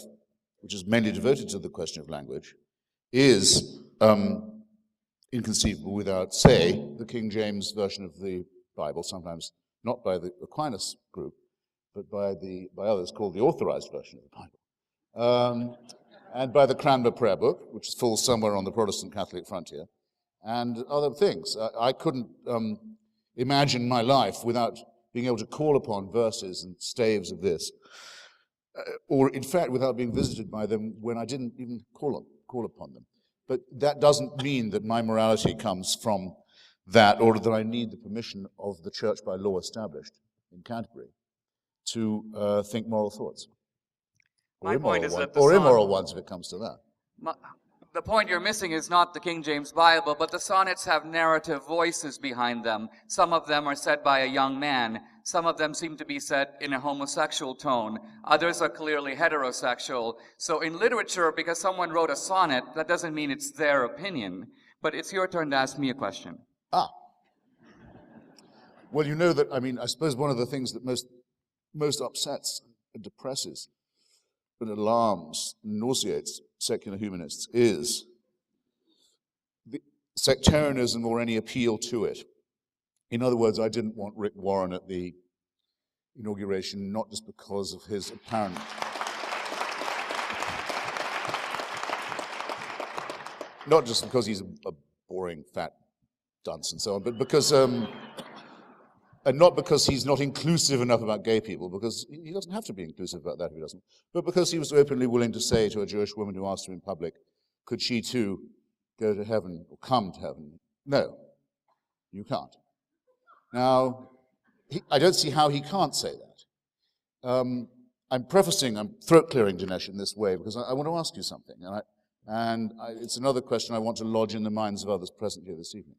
which is mainly devoted to the question of language, is inconceivable without, say, the King James version of the Bible, sometimes not by the Aquinas group, but by others called the Authorized version of the Bible, and by the Cranmer Prayer Book, which falls somewhere on the Protestant Catholic frontier, and other things. I couldn't imagine my life without being able to call upon verses and staves of this or in fact without being visited by them when I didn't even call upon them. But that doesn't mean that my morality comes from that, or that I need the permission of the church by law established in Canterbury to think moral thoughts. My point is that immoral ones if it comes to that. The point you're missing is not the King James Bible, but the sonnets have narrative voices behind them. Some of them are said by a young man. Some of them seem to be said in a homosexual tone. Others are clearly heterosexual. So in literature, because someone wrote a sonnet, that doesn't mean it's their opinion. But it's your turn to ask me a question. Well, you know that, I suppose one of the things that most upsets and depresses and alarms, nauseates secular humanists is the sectarianism or any appeal to it. In other words, I didn't want Rick Warren at the inauguration, not just because of his apparent not just because he's a boring fat dunce and so on, but because and not because he's not inclusive enough about gay people, because he doesn't have to be inclusive about that if he doesn't, but because he was openly willing to say to a Jewish woman who asked him in public, could she too go to heaven or come to heaven? No, you can't. Now, I don't see how he can't say that. I'm throat-clearing Dinesh in this way because I want to ask you something, and it's another question I want to lodge in the minds of others present here this evening.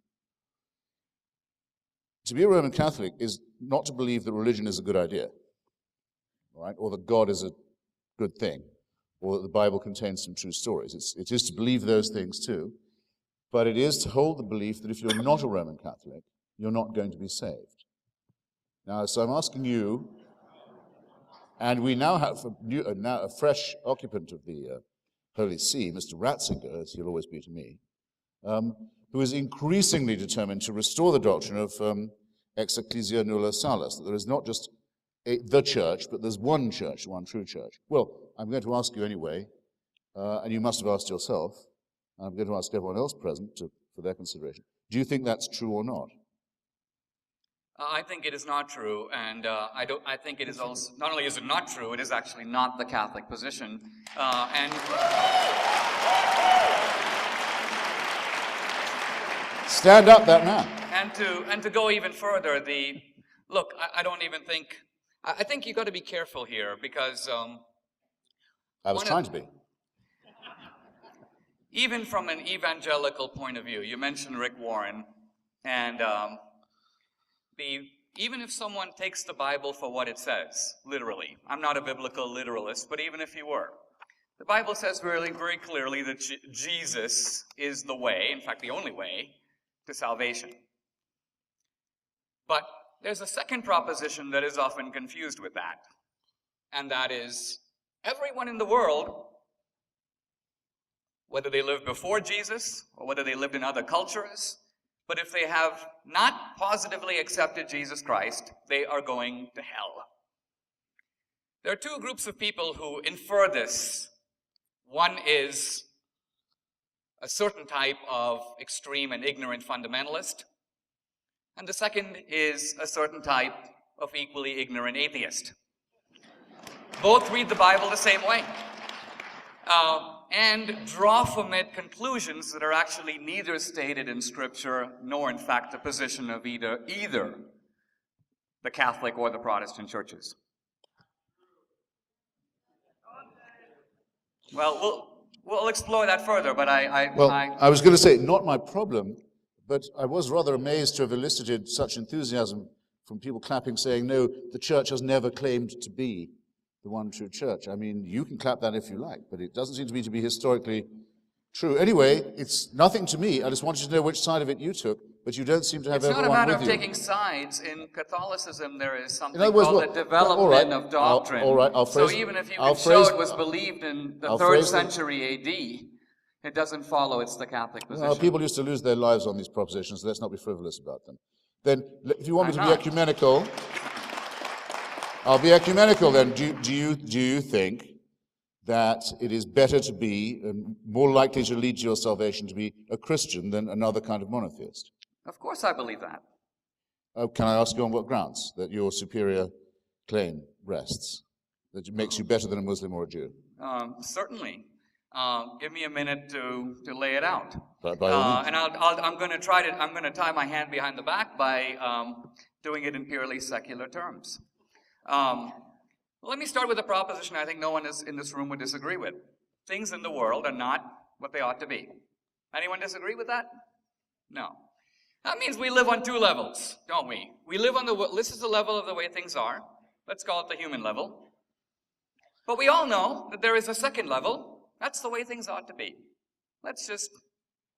To be a Roman Catholic is not to believe that religion is a good idea, right? Or that God is a good thing, or that the Bible contains some true stories. It is to believe those things too, but it is to hold the belief that if you're not a Roman Catholic, you're not going to be saved. Now, so I'm asking you, and we now have a fresh occupant of the Holy See, Mr. Ratzinger, as he'll always be to me, who is increasingly determined to restore the doctrine of ex ecclesia nulla salus, that there is not just the church, but there's one church, one true church. Well, I'm going to ask you anyway, and you must have asked yourself, and I'm going to ask everyone else present for their consideration. Do you think that's true or not? I think it is not true, and I think it is also, not only is it not true, it is actually not the Catholic position, and stand up, that man. And to go even further, I don't even think, I think you've got to be careful here, because I was trying to be. Even from an evangelical point of view, you mentioned Rick Warren, and even if someone takes the Bible for what it says, literally, I'm not a biblical literalist, but even if you were, the Bible says very, very clearly that Jesus is the way, in fact, the only way, to salvation. But there's a second proposition that is often confused with that, and that is everyone in the world, whether they lived before Jesus or whether they lived in other cultures, but if they have not positively accepted Jesus Christ, they are going to hell. There are two groups of people who infer this. One is a certain type of extreme and ignorant fundamentalist, and the second is a certain type of equally ignorant atheist. Both read the Bible the same way, and draw from it conclusions that are actually neither stated in Scripture, nor in fact the position of either the Catholic or the Protestant churches. Well, we'll explore that further, but I was going to say, not my problem, but I was rather amazed to have elicited such enthusiasm from people clapping, saying, no, the church has never claimed to be the one true church. I mean, you can clap that if you like, but it doesn't seem to me to be historically true. Anyway, it's nothing to me. I just wanted to know which side of it you took, but you don't seem to have everyone with you. It's not a matter of taking sides. In Catholicism, there is something called the development of doctrine. So even if you can show it was believed in the 3rd century A.D., it doesn't follow it's the Catholic position. Well, people used to lose their lives on these propositions, so let's not be frivolous about them. Then, if you want me to be ecumenical, I'll be ecumenical then. Do you think that it is better to be, and more likely to lead to your salvation, to be a Christian than another kind of monotheist? Of course I believe that. Can I ask you on what grounds that your superior claim rests? that makes you better than a Muslim or a Jew? Certainly. Give me a minute to lay it out. By all means. And I'm going to tie my hand behind the back by doing it in purely secular terms. Let me start with a proposition I think no one in this room would disagree with. Things in the world are not what they ought to be. Anyone disagree with that? No. That means we live on two levels, don't we? We live on this is the level of the way things are. Let's call it the human level. But we all know that there is a second level. That's the way things ought to be. Let's just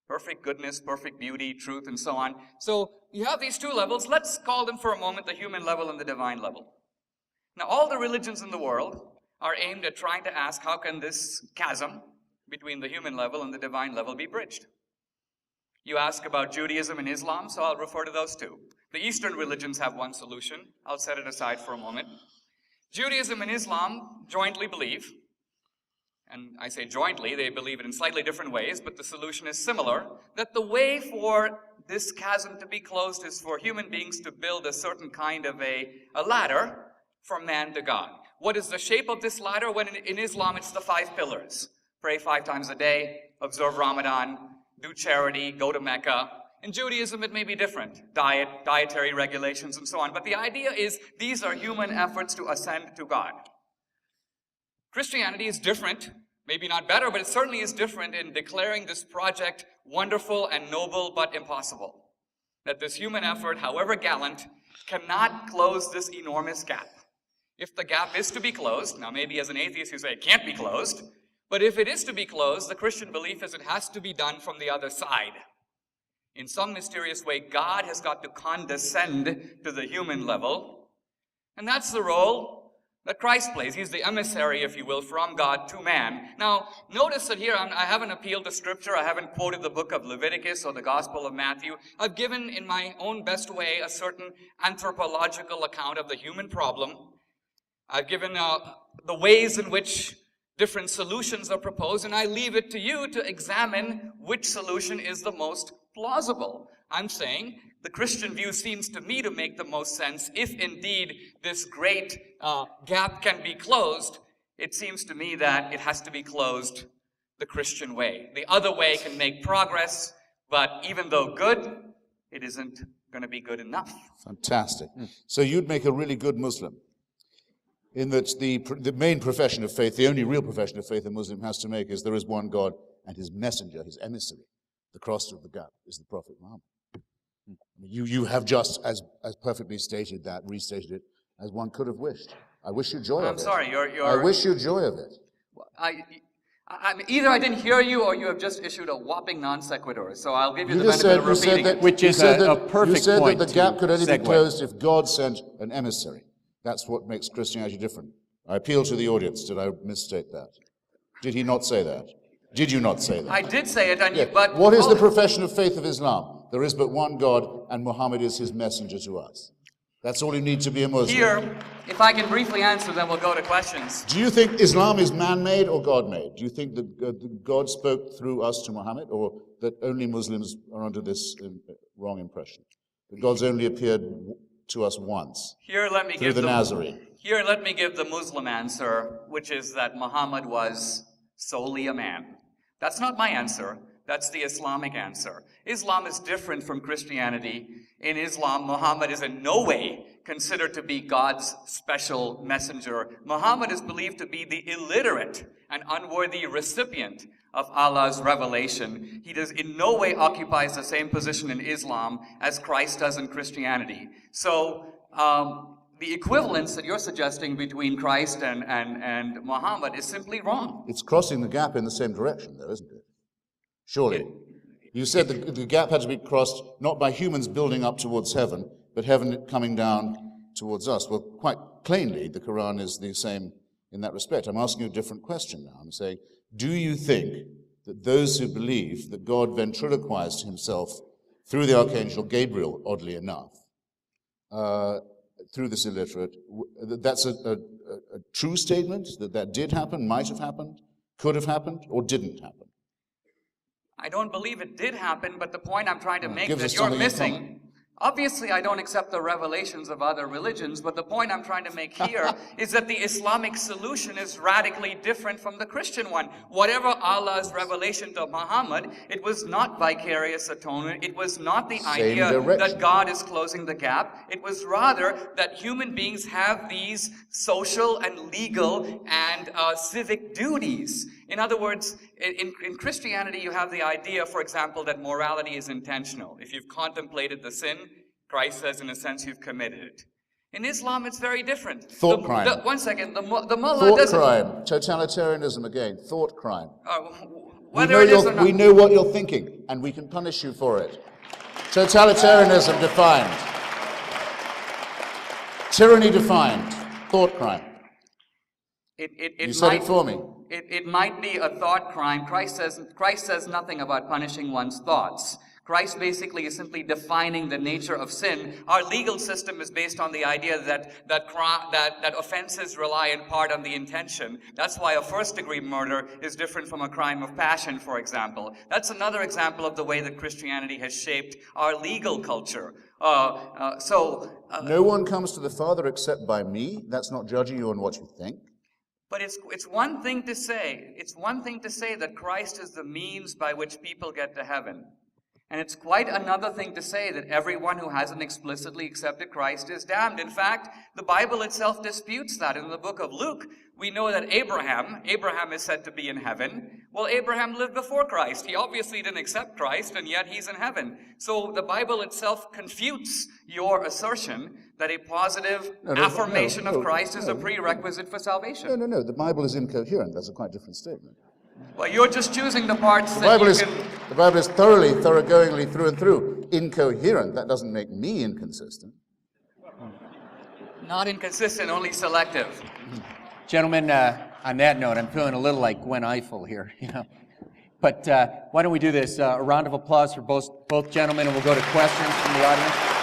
perfect goodness, perfect beauty, truth, and so on. So you have these two levels. Let's call them for a moment the human level and the divine level. Now, all the religions in the world are aimed at trying to ask, how can this chasm between the human level and the divine level be bridged? You ask about Judaism and Islam, so I'll refer to those two. The Eastern religions have one solution. I'll set it aside for a moment. Judaism and Islam jointly believe, and I say jointly, they believe it in slightly different ways, but the solution is similar, that the way for this chasm to be closed is for human beings to build a certain kind of a ladder from man to God. What is the shape of this ladder? When in Islam, it's the 5 pillars. Pray 5 times a day, observe Ramadan, do charity, go to Mecca. In Judaism, it may be different. Dietary regulations, and so on. But the idea is these are human efforts to ascend to God. Christianity is different, maybe not better, but it certainly is different in declaring this project wonderful and noble, but impossible. That this human effort, however gallant, cannot close this enormous gap. If the gap is to be closed, now maybe as an atheist you say it can't be closed, but if it is to be closed, the Christian belief is it has to be done from the other side. In some mysterious way, God has got to condescend to the human level, and that's the role that Christ plays. He's the emissary, if you will, from God to man. Now, notice that here I haven't appealed to Scripture. I haven't quoted the book of Leviticus or the Gospel of Matthew. I've given, in my own best way, a certain anthropological account of the human problem. I've given the ways in which different solutions are proposed, and I leave it to you to examine which solution is the most plausible. I'm saying the Christian view seems to me to make the most sense. If indeed this great gap can be closed, it seems to me that it has to be closed the Christian way. The other way can make progress, but even though good, it isn't going to be good enough. Fantastic. So you'd make a really good Muslim, in that the main profession of faith, the only real profession of faith a Muslim has to make is there is one God and his messenger, his emissary, the crosser of the gap, is the Prophet Muhammad. You have just as perfectly stated that, restated it, as one could have wished. I wish you joy of it. I'm sorry, I wish you joy of it. Either I didn't hear you or you have just issued a whopping non sequitur. So I'll give you the benefit of repeating it. Which is a perfect point. You said that the gap could only be closed if God sent an emissary. That's what makes Christianity different. I appeal to the audience. Did I misstate that? Did he not say that? Did you not say that? I did say it, yeah. but... What is the profession of faith of Islam? There is but one God, and Muhammad is his messenger to us. That's all you need to be a Muslim. Here, if I can briefly answer, then we'll go to questions. Do you think Islam is man-made or God-made? Do you think that God spoke through us to Muhammad, or that only Muslims are under this wrong impression? That God's only appeared to us once through the Nazarene. Here, let me give the Muslim answer, which is that Muhammad was solely a man. That's not my answer. That's the Islamic answer. Islam is different from Christianity. In Islam, Muhammad is in no way considered to be God's special messenger. Muhammad is believed to be the illiterate and unworthy recipient of Allah's revelation. He does in no way occupies the same position in Islam as Christ does in Christianity. So the equivalence that you're suggesting between Christ and Muhammad is simply wrong. It's crossing the gap in the same direction, though, isn't it? Surely. You said the gap had to be crossed not by humans building up towards heaven, but heaven coming down towards us. Well, quite plainly, the Quran is the same in that respect. I'm asking you a different question now. I'm saying, do you think that those who believe that God ventriloquized himself through the Archangel Gabriel, oddly enough, through this illiterate, that's a true statement, that did happen, might have happened, could have happened, or didn't happen? I don't believe it did happen, but the point I'm trying to make that you're missing Obviously, I don't accept the revelations of other religions, but the point I'm trying to make here is that the Islamic solution is radically different from the Christian one. Whatever Allah's revelation to Muhammad, it was not vicarious atonement. It was not the idea that God is closing the gap. It was rather that human beings have these social and legal and civic duties. In other words, in Christianity, you have the idea, for example, that morality is intentional. If you've contemplated the sin, Christ says, in a sense, you've committed it. In Islam, it's very different. Thought crime. One second. The mullah Thought doesn't... crime. Totalitarianism again. Thought crime. We know what you're thinking, and we can punish you for it. Totalitarianism defined. Tyranny defined. Thought crime. You said it for me. It might be a thought crime. Christ says nothing about punishing one's thoughts. Christ basically is simply defining the nature of sin. Our legal system is based on the idea that offenses rely in part on the intention. That's why a first-degree murder is different from a crime of passion, for example. That's another example of the way that Christianity has shaped our legal culture. No one comes to the Father except by me. That's not judging you on what you think. But it's one thing to say. It's one thing to say that Christ is the means by which people get to heaven. And it's quite another thing to say that everyone who hasn't explicitly accepted Christ is damned. In fact, the Bible itself disputes that. In the book of Luke, we know that Abraham is said to be in heaven. Well, Abraham lived before Christ. He obviously didn't accept Christ, and yet he's in heaven. So the Bible itself confutes your assertion that a positive affirmation of Christ is a prerequisite for salvation. No. The Bible is incoherent. That's a quite different statement. Well, you're just choosing the parts The Bible is thoroughgoingly, through and through, incoherent. That doesn't make me inconsistent. Not inconsistent, only selective. Gentlemen, on that note, I'm feeling a little like Gwen Eiffel here, But why don't we do this? A round of applause for both gentlemen, and we'll go to questions from the audience.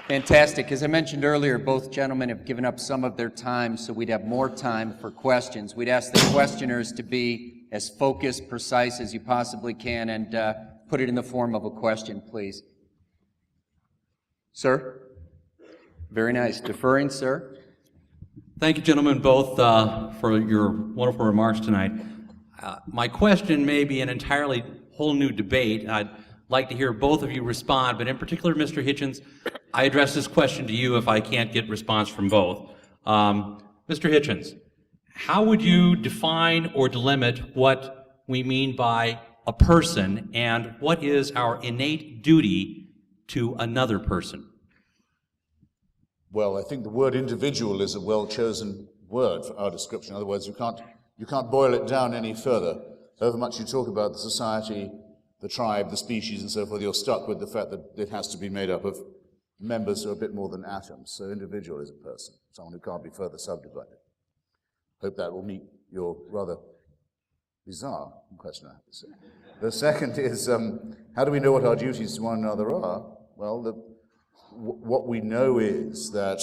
Fantastic. As I mentioned earlier, both gentlemen have given up some of their time, so we'd have more time for questions. We'd ask the questioners to be as focused, precise as you possibly can, and put it in the form of a question, please. Sir? Very nice. Deferring, sir? Thank you, gentlemen, both for your wonderful remarks tonight. My question may be an entirely whole new debate. I'd like to hear both of you respond, but in particular, Mr. Hitchens, I address this question to you if I can't get response from both. Mr. Hitchens, how would you define or delimit what we mean by a person, and what is our innate duty to another person? Well, I think the word individual is a well-chosen word for our description. In other words, you can't boil it down any further. However much you talk about the society, the tribe, the species, and so forth, you're stuck with the fact that it has to be made up of members who are a bit more than atoms. So individual is a person, someone who can't be further subdivided. Hope that will meet your rather bizarre question, I have to say. The second is, how do we know what our duties to one another are? Well, what we know is that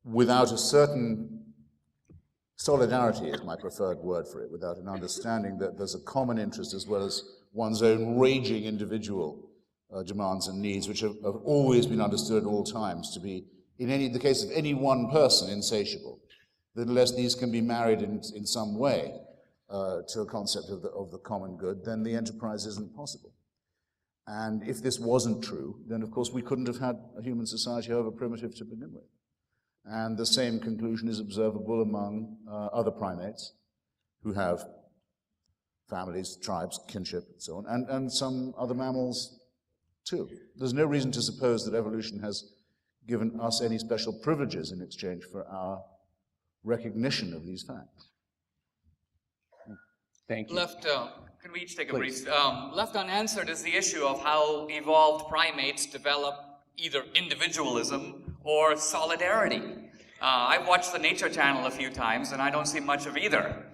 without a certain solidarity is my preferred word for it, without an understanding that there's a common interest as well as one's own raging individual demands and needs, which have always been understood at all times to be, in the case of any one person, insatiable. That unless these can be married in some way to a concept of the common good, then the enterprise isn't possible. And if this wasn't true, then of course we couldn't have had a human society, however primitive to begin with. And the same conclusion is observable among other primates who have families, tribes, kinship, and so on, and some other mammals too. There's no reason to suppose that evolution has given us any special privileges in exchange for our recognition of these facts. Thank you. Can we each take a brief? Left unanswered is the issue of how evolved primates develop either individualism or solidarity. I've watched the Nature Channel a few times, and I don't see much of either.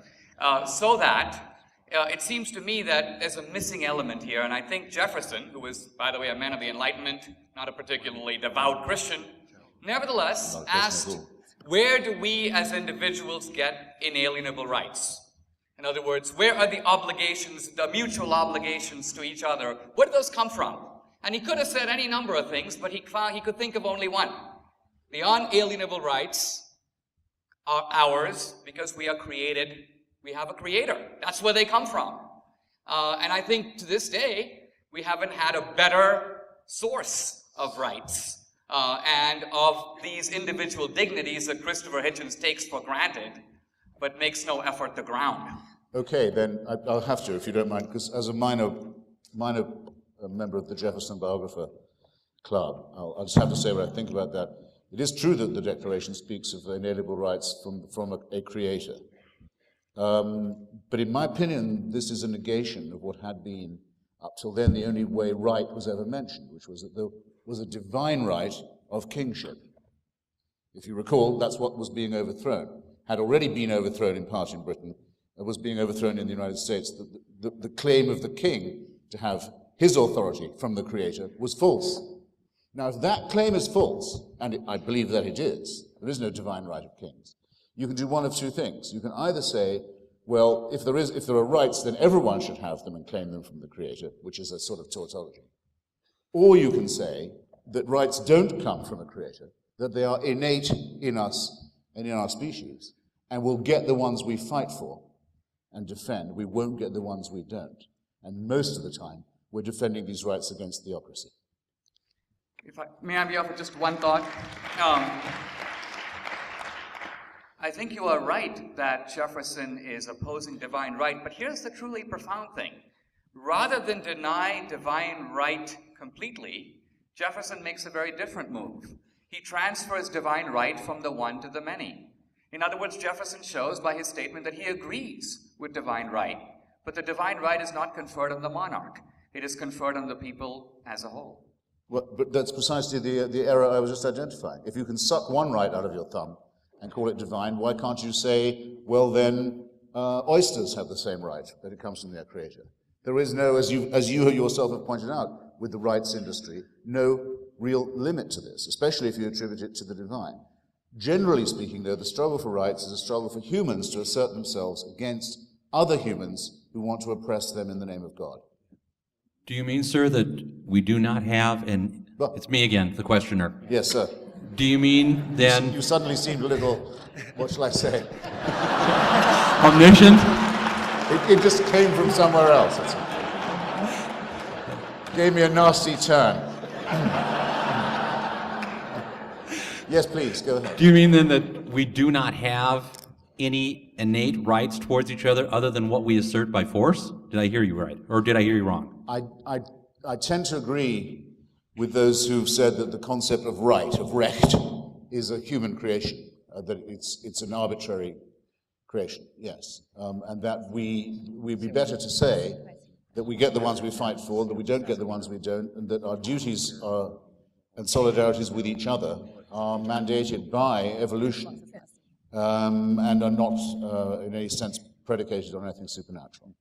So that it seems to me that there's a missing element here, and I think Jefferson, who was, by the way, a man of the Enlightenment, not a particularly devout Christian, nevertheless asked, where do we as individuals get inalienable rights? In other words, where are the obligations, the mutual obligations to each other? Where do those come from? And he could have said any number of things, but he could think of only one. The unalienable rights are ours because we are created, we have a creator. That's where they come from. And I think to this day, we haven't had a better source of rights and of these individual dignities that Christopher Hitchens takes for granted, but makes no effort to ground. Okay, then I'll have to, if you don't mind, because as a minor member of the Jefferson Biographer Club, I'll just have to say what I think about that. It is true that the Declaration speaks of inalienable rights from a creator. But in my opinion, this is a negation of what had been, up till then, the only way right was ever mentioned, which was that there was a divine right of kingship. If you recall, that's what was being overthrown. Had already been overthrown in part in Britain, and was being overthrown in the United States. The claim of the king to have his authority from the creator was false. Now, if that claim is false, and I believe that it is, there is no divine right of kings, you can do one of two things. You can either say, well, if there are rights, then everyone should have them and claim them from the creator, which is a sort of tautology. Or you can say that rights don't come from a creator, that they are innate in us and in our species, and we'll get the ones we fight for and defend. We won't get the ones we don't. And most of the time, we're defending these rights against theocracy. May I be offered just one thought? I think you are right that Jefferson is opposing divine right, but here's the truly profound thing. Rather than deny divine right completely, Jefferson makes a very different move. He transfers divine right from the one to the many. In other words, Jefferson shows by his statement that he agrees with divine right, but the divine right is not conferred on the monarch. It is conferred on the people as a whole. Well, but that's precisely the error I was just identifying. If you can suck one right out of your thumb and call it divine, why can't you say, well then, oysters have the same right, that it comes from their creator? There is no, as you yourself have pointed out, with the rights industry, no real limit to this, especially if you attribute it to the divine. Generally speaking, though, the struggle for rights is a struggle for humans to assert themselves against other humans who want to oppress them in the name of God. Do you mean, sir, that we do not have Well, it's me again, the questioner. Yes, sir. Do you mean then... You suddenly seemed a little, what shall I say? Omniscient? It just came from somewhere else. Gave me a nasty turn. Yes, please, go ahead. Do you mean then that we do not have any innate rights towards each other other than what we assert by force? Did I hear you right? Or did I hear you wrong? I tend to agree with those who've said that the concept of right, of recht, is a human creation, that it's an arbitrary creation, yes. And that we'd be better to say that we get the ones we fight for, that we don't get the ones we don't, and that our duties and solidarities with each other are mandated by evolution and are not in any sense predicated on anything supernatural.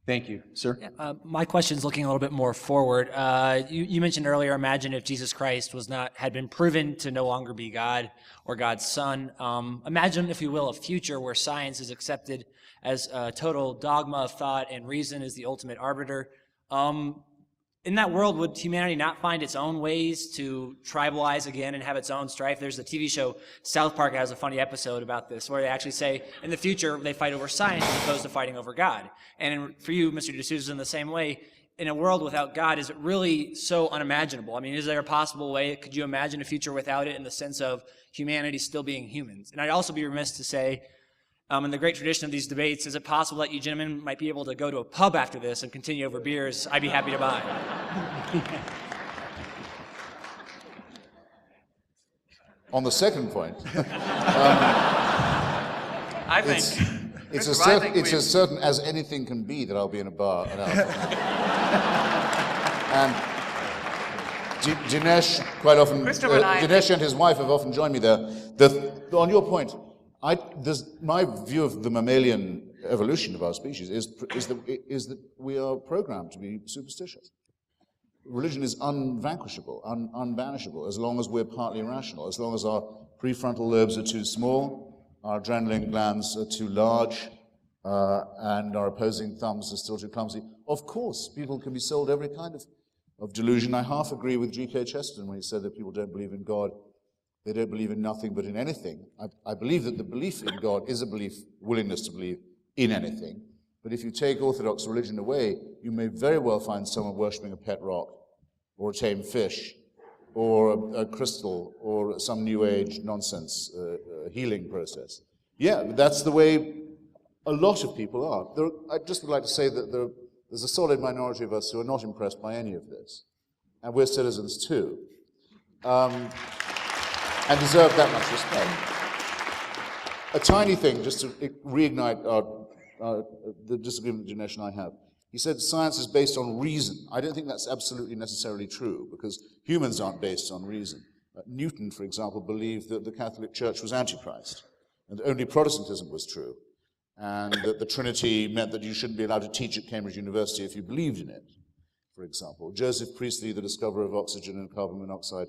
Thank you. Sir? My question's looking a little bit more forward. You mentioned earlier, imagine if Jesus Christ had been proven to no longer be God or God's Son. Imagine, if you will, a future where science is accepted as a total dogma of thought and reason is the ultimate arbiter. In that world, would humanity not find its own ways to tribalize again and have its own strife? There's a TV show, South Park has a funny episode about this, where they actually say, in the future, they fight over science as opposed to fighting over God. And for you, Mr. D'Souza, in the same way, in a world without God, is it really so unimaginable? I mean, is there a possible way? Could you imagine a future without it in the sense of humanity still being humans? And I'd also be remiss to say, in the great tradition of these debates, is it possible that you gentlemen might be able to go to a pub after this and continue over beers? I'd be happy to buy. On the second point, I think it's as certain as anything can be that I'll be in a bar an hour from now. And Dinesh quite often, Dinesh and his wife have often joined me there. On your point, my view of the mammalian evolution of our species is that we are programmed to be superstitious. Religion is unvanquishable, unbanishable, as long as we're partly rational, as long as our prefrontal lobes are too small, our adrenaline glands are too large, and our opposing thumbs are still too clumsy. Of course, people can be sold every kind of delusion. I half agree with G.K. Chesterton when he said that people don't believe in God. They don't believe in nothing but in anything. I believe that the belief in God is a willingness to believe in anything. But if you take Orthodox religion away, you may very well find someone worshipping a pet rock, or a tame fish, or a crystal, or some New Age nonsense healing process. Yeah, but that's the way a lot of people are. I just would like to say that there's a solid minority of us who are not impressed by any of this. And we're citizens too. And deserve that much respect. A tiny thing, just to reignite the disagreement that Dinesh and I have. He said science is based on reason. I don't think that's absolutely necessarily true, because humans aren't based on reason. Newton, for example, believed that the Catholic Church was Antichrist, and only Protestantism was true, and that the Trinity meant that you shouldn't be allowed to teach at Cambridge University if you believed in it, for example. Joseph Priestley, the discoverer of oxygen and carbon monoxide,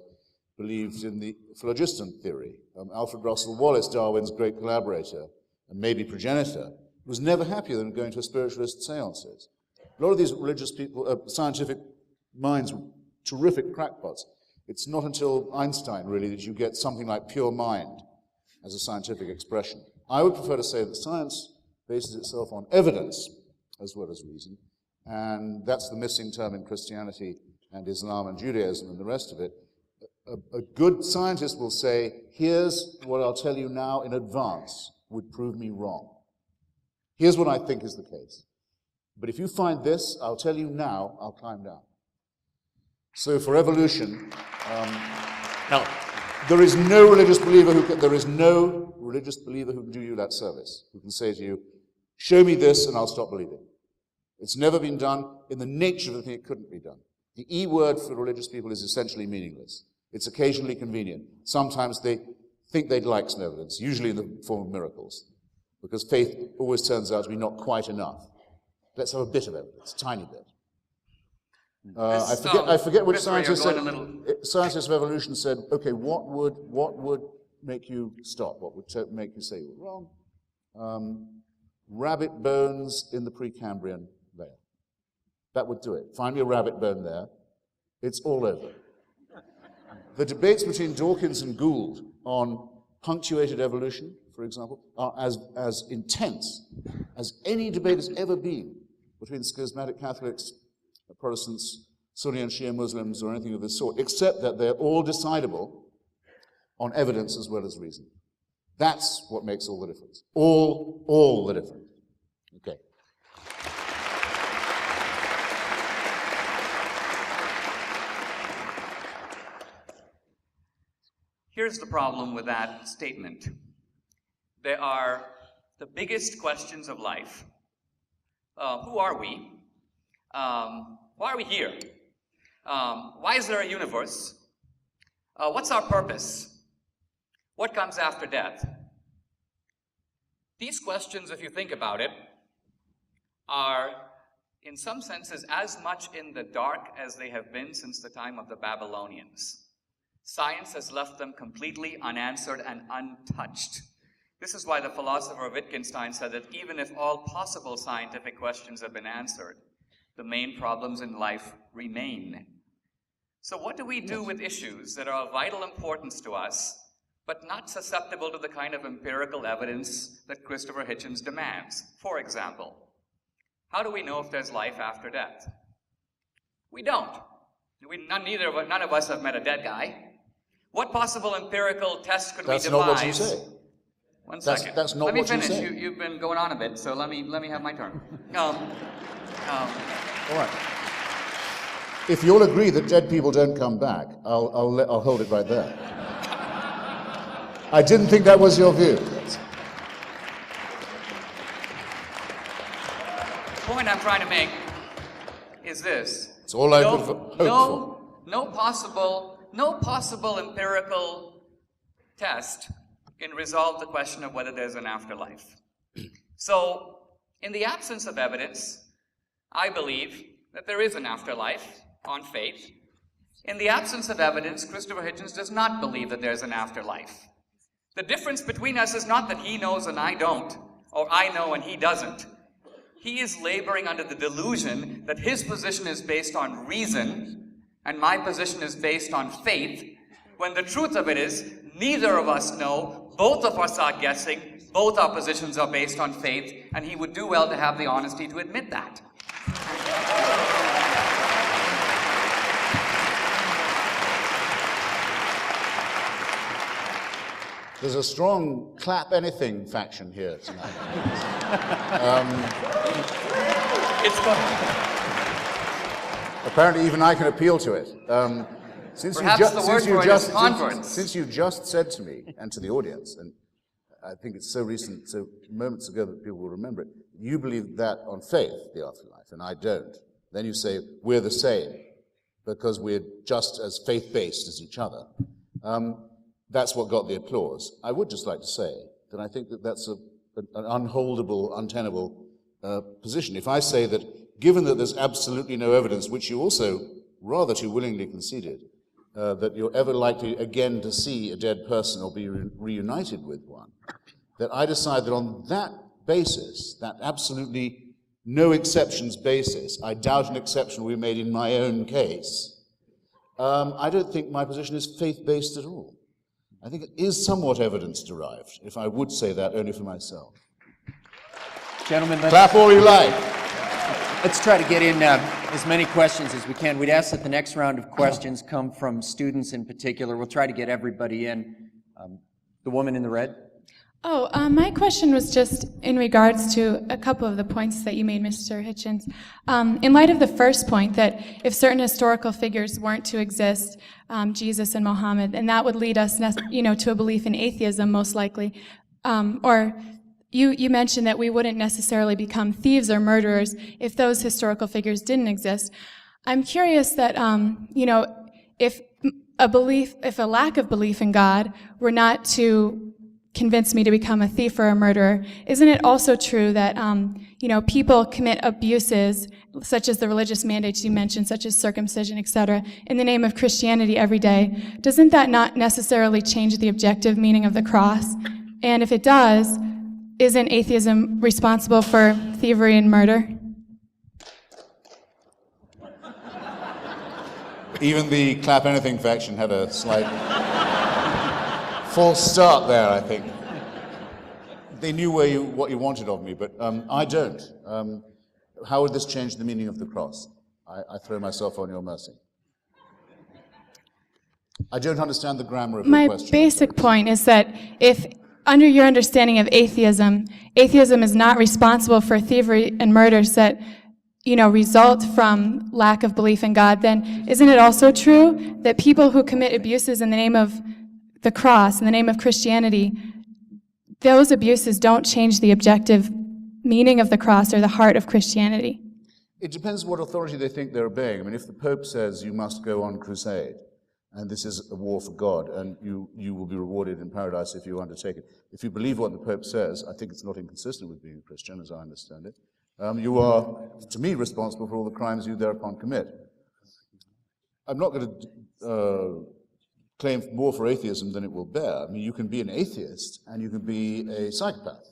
believed in the phlogiston theory. Alfred Russel Wallace, Darwin's great collaborator and maybe progenitor, was never happier than going to a spiritualist seances. A lot of these religious people, scientific minds, were terrific crackpots. It's not until Einstein, really, that you get something like pure mind as a scientific expression. I would prefer to say that science bases itself on evidence as well as reason, and that's the missing term in Christianity and Islam and Judaism and the rest of it. A good scientist will say, here's what I'll tell you now in advance would prove me wrong. Here's what I think is the case. But if you find this, I'll tell you now, I'll climb down. So for evolution, there is no religious believer who can do you that service, who can say to you, show me this and I'll stop believing. It's never been done. In the nature of the thing, it couldn't be done. The E word for religious people is essentially meaningless. It's occasionally convenient. Sometimes they think they'd like some evidence, usually in the form of miracles, because faith always turns out to be not quite enough. Let's have a bit of evidence, a tiny bit. I forget which scientist said. Scientists of evolution said, okay, what would make you stop? What would make you say you were wrong? Rabbit bones in the Precambrian layer. That would do it. Find me a rabbit bone there. It's all over. The debates between Dawkins and Gould on punctuated evolution, for example, are as intense as any debate has ever been between schismatic Catholics, Protestants, Sunni and Shia Muslims, or anything of this sort, except that they're all decidable on evidence as well as reason. That's what makes all the difference. All the difference. Okay. Here's the problem with that statement. There are the biggest questions of life. Who are we? Why are we here? Why is there a universe? What's our purpose? What comes after death? These questions, if you think about it, are in some senses as much in the dark as they have been since the time of the Babylonians. Science has left them completely unanswered and untouched. This is why the philosopher Wittgenstein said that even if all possible scientific questions have been answered, the main problems in life remain. So what do we do with issues that are of vital importance to us, but not susceptible to the kind of empirical evidence that Christopher Hitchens demands? For example, how do we know if there's life after death? We don't. None of us have met a dead guy. What possible empirical test could we devise? That's not what you say. One second. That's not what you say. Let me finish. You've been going on a bit, so let me have my turn. All right. If you'll agree that dead people don't come back, I'll hold it right there. I didn't think that was your view. The point I'm trying to make is this. It's all I could hope for. No possible empirical test can resolve the question of whether there's an afterlife. So In the absence of evidence, I believe that there is an afterlife on faith. In the absence of evidence, Christopher Hitchens does not believe that there's an afterlife. The difference between us is not that he knows and I don't, or I know and he doesn't. He is laboring under the delusion that his position is based on reason and my position is based on faith, when the truth of it is neither of us know, both of us are guessing, both our positions are based on faith, and he would do well to have the honesty to admit that. There's a strong clap anything faction here tonight. It's Apparently even I can appeal to it. Since you just said to me and to the audience, and I think it's so recent, so moments ago that people will remember it, you believe that on faith, the afterlife, and I don't. Then you say, we're the same, because we're just as faith-based as each other. That's what got the applause. I would just like to say that I think that that's an unholdable, untenable position. If I say that, given that there's absolutely no evidence, which you also rather too willingly conceded, that you're ever likely again to see a dead person or be reunited with one, that I decide that on that basis, that absolutely no exceptions basis, I doubt an exception will be made in my own case, I don't think my position is faith-based at all. I think it is somewhat evidence-derived, if I would say that only for myself. Gentlemen, clap all you like. Let's try to get in as many questions as we can. We'd ask that the next round of questions come from students in particular. We'll try to get everybody in. The woman in the red. My question was just in regards to a couple of the points that you made, Mr. Hitchens. In light of the first point that if certain historical figures weren't to exist, Jesus and Muhammad, and that would lead us, to a belief in atheism, most likely, You mentioned that we wouldn't necessarily become thieves or murderers if those historical figures didn't exist. I'm curious that, if a lack of belief in God were not to convince me to become a thief or a murderer, isn't it also true that, people commit abuses, such as the religious mandates you mentioned, such as circumcision, etc., in the name of Christianity every day? Doesn't that not necessarily change the objective meaning of the cross? And if it does, isn't atheism responsible for thievery and murder? Even the clap anything faction had a slight false start there, I think. They knew what you wanted of me, but I don't. How would this change the meaning of the cross? I throw myself on your mercy. I don't understand the grammar of your question. My basic point is that if, under your understanding of atheism is not responsible for thievery and murders that, result from lack of belief in God, then isn't it also true that people who commit abuses in the name of the cross, in the name of Christianity, those abuses don't change the objective meaning of the cross or the heart of Christianity? It depends what authority they think they're obeying. I mean, if the Pope says you must go on crusade, and this is a war for God, and you will be rewarded in paradise if you undertake it. If you believe what the Pope says, I think it's not inconsistent with being a Christian, as I understand it. You are, to me, responsible for all the crimes you thereupon commit. I'm not going to claim more for atheism than it will bear. I mean, you can be an atheist, and you can be a psychopath.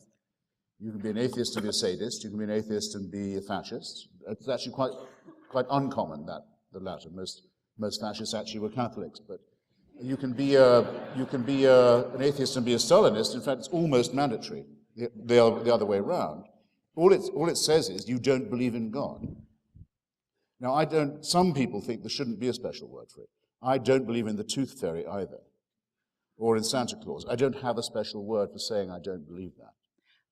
You can be an atheist and be a sadist. You can be an atheist and be a fascist. It's actually quite uncommon, the latter. Most fascists actually were Catholics, but you can be an atheist and be a Stalinist. In fact, it's almost mandatory the other way around. All it says is you don't believe in God. Now, some people think there shouldn't be a special word for it. I don't believe in the tooth fairy either, or in Santa Claus. I don't have a special word for saying I don't believe that.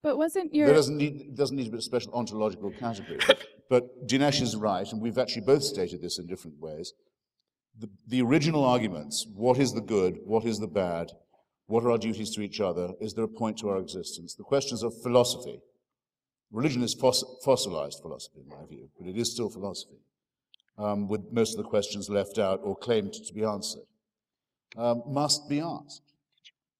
But wasn't your... There doesn't need to be a special ontological category. But Dinesh is right, and we've actually both stated this in different ways. The original arguments, what is the good, what is the bad, what are our duties to each other, is there a point to our existence? The questions of philosophy. Religion is fossilized philosophy, in my view, but it is still philosophy, with most of the questions left out or claimed to be answered, must be asked.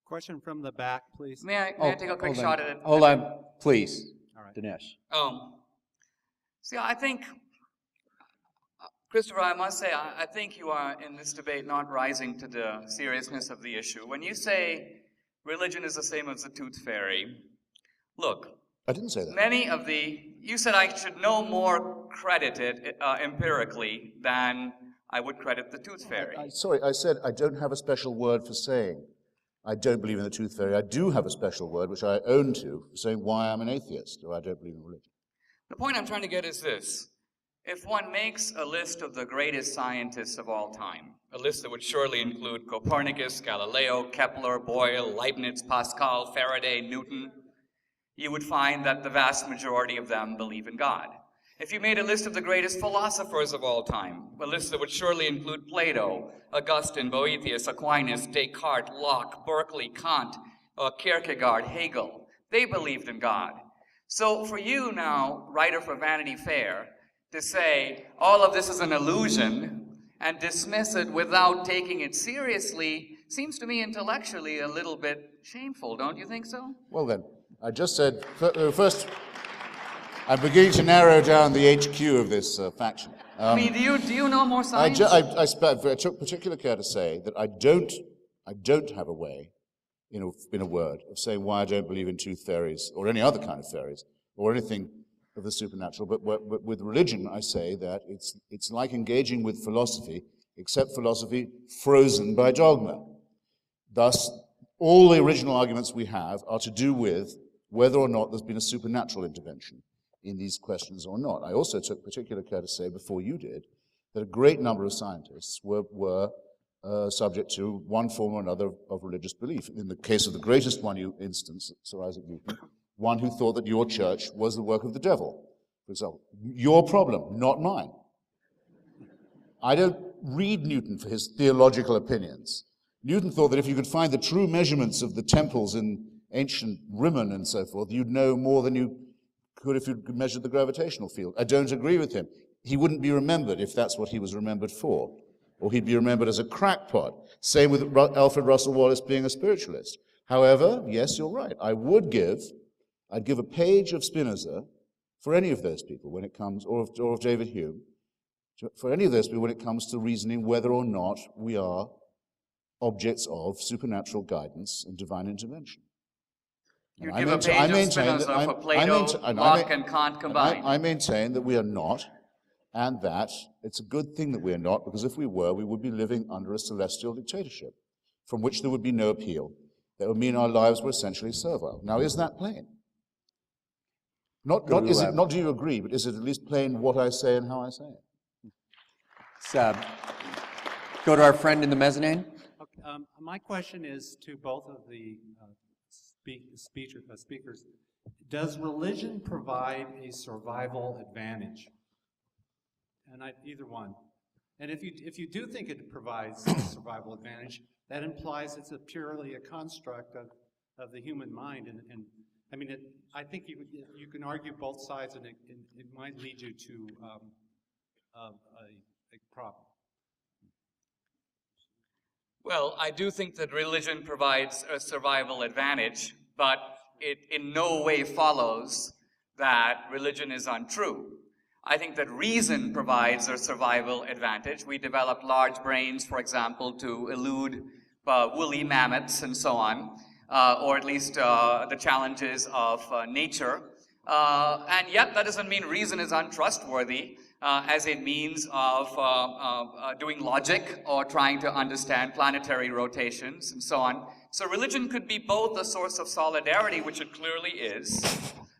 Question from the back, please. May I take a quick shot at it? Hold on, please. All right. Dinesh. See, I think, Christopher, I must say, I think you are in this debate not rising to the seriousness of the issue. When you say religion is the same as the tooth fairy, look, I didn't say that. you said I should no more credit it empirically than I would credit the tooth fairy. Sorry, I said I don't have a special word for saying I don't believe in the tooth fairy. I do have a special word, which I own to, for saying why I'm an atheist, or I don't believe in religion. The point I'm trying to get is this. If one makes a list of the greatest scientists of all time, a list that would surely include Copernicus, Galileo, Kepler, Boyle, Leibniz, Pascal, Faraday, Newton, you would find that the vast majority of them believe in God. If you made a list of the greatest philosophers of all time, a list that would surely include Plato, Augustine, Boethius, Aquinas, Descartes, Locke, Berkeley, Kant, Kierkegaard, Hegel, they believed in God. So for you now, writer for Vanity Fair, to say all of this is an illusion and dismiss it without taking it seriously seems to me intellectually a little bit shameful, don't you think so? Well then, I just said, first, I'm beginning to narrow down the HQ of this faction. I mean, do you know more science? I took particular care to say that I don't have a way, in a word, of saying why I don't believe in tooth fairies or any other kind of fairies or anything of the supernatural. But with religion, I say that it's like engaging with philosophy, except philosophy frozen by dogma. Thus, all the original arguments we have are to do with whether or not there's been a supernatural intervention in these questions or not. I also took particular care to say, before you did, that a great number of scientists were subject to one form or another of religious belief. In the case of the greatest one you instanced, Sir Isaac Newton, one who thought that your church was the work of the devil, for example. Your problem, not mine. I don't read Newton for his theological opinions. Newton thought that if you could find the true measurements of the temples in ancient Rimmon and so forth, you'd know more than you could if you'd measured the gravitational field. I don't agree with him. He wouldn't be remembered if that's what he was remembered for. Or he'd be remembered as a crackpot. Same with Alfred Russel Wallace being a spiritualist. However, yes, you're right. I'd give a page of Spinoza for any of those people when it comes, or of David Hume, for any of those people when it comes to reasoning whether or not we are objects of supernatural guidance and divine intervention. You give a page of Spinoza for Plato, Locke, and Kant combined. I maintain that we are not, and that it's a good thing that we are not, because if we were, we would be living under a celestial dictatorship from which there would be no appeal. That would mean our lives were essentially servile. Now, is that plain? Not do you agree, but is it at least plain what I say and how I say it? Let's go to our friend in the mezzanine. Okay, my question is to both of the speakers. Does religion provide a survival advantage? And either one. And if you do think it provides a survival advantage, that implies it's purely a construct of the human mind. And I mean, I think you can argue both sides, and it might lead you to a problem. Well, I do think that religion provides a survival advantage, but it in no way follows that religion is untrue. I think that reason provides a survival advantage. We develop large brains, for example, to elude woolly mammoths and so on, or at least the challenges of nature. And yet that doesn't mean reason is untrustworthy, as a means of doing logic or trying to understand planetary rotations and so on. So religion could be both a source of solidarity, which it clearly is.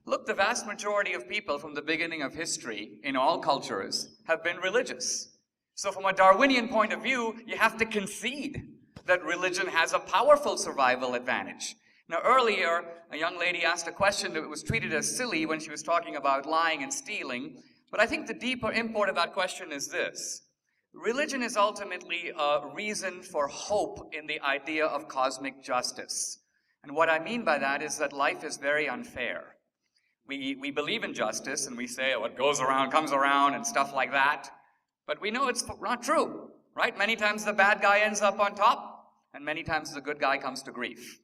Look, the vast majority of people from the beginning of history in all cultures have been religious. So from a Darwinian point of view, you have to concede that religion has a powerful survival advantage. Now earlier, a young lady asked a question that was treated as silly when she was talking about lying and stealing, but I think the deeper import of that question is this. Religion is ultimately a reason for hope in the idea of cosmic justice. And what I mean by that is that life is very unfair. We believe in justice, and we say what goes around comes around and stuff like that, but we know it's not true, right? Many times the bad guy ends up on top, and many times the good guy comes to grief.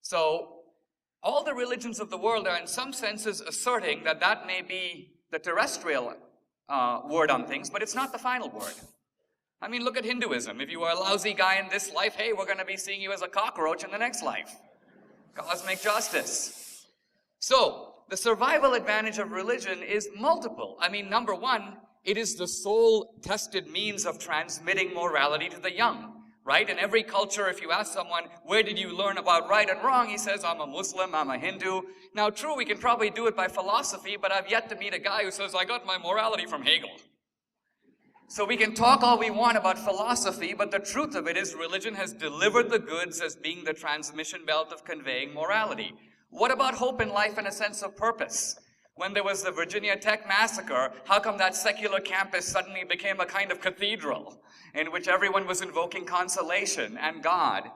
So all the religions of the world are in some senses asserting that that may be the terrestrial word on things, but it's not the final word. I mean, look at Hinduism. If you are a lousy guy in this life, hey, we're going to be seeing you as a cockroach in the next life. Cosmic justice. So, the survival advantage of religion is multiple. I mean, number one, it is the sole tested means of transmitting morality to the young, right? In every culture, if you ask someone, where did you learn about right and wrong? He says, I'm a Muslim, I'm a Hindu. Now, true, we can probably do it by philosophy, but I've yet to meet a guy who says, I got my morality from Hegel. So we can talk all we want about philosophy, but the truth of it is religion has delivered the goods as being the transmission belt of conveying morality. What about hope in life and a sense of purpose? When there was the Virginia Tech massacre, how come that secular campus suddenly became a kind of cathedral in which everyone was invoking consolation and God?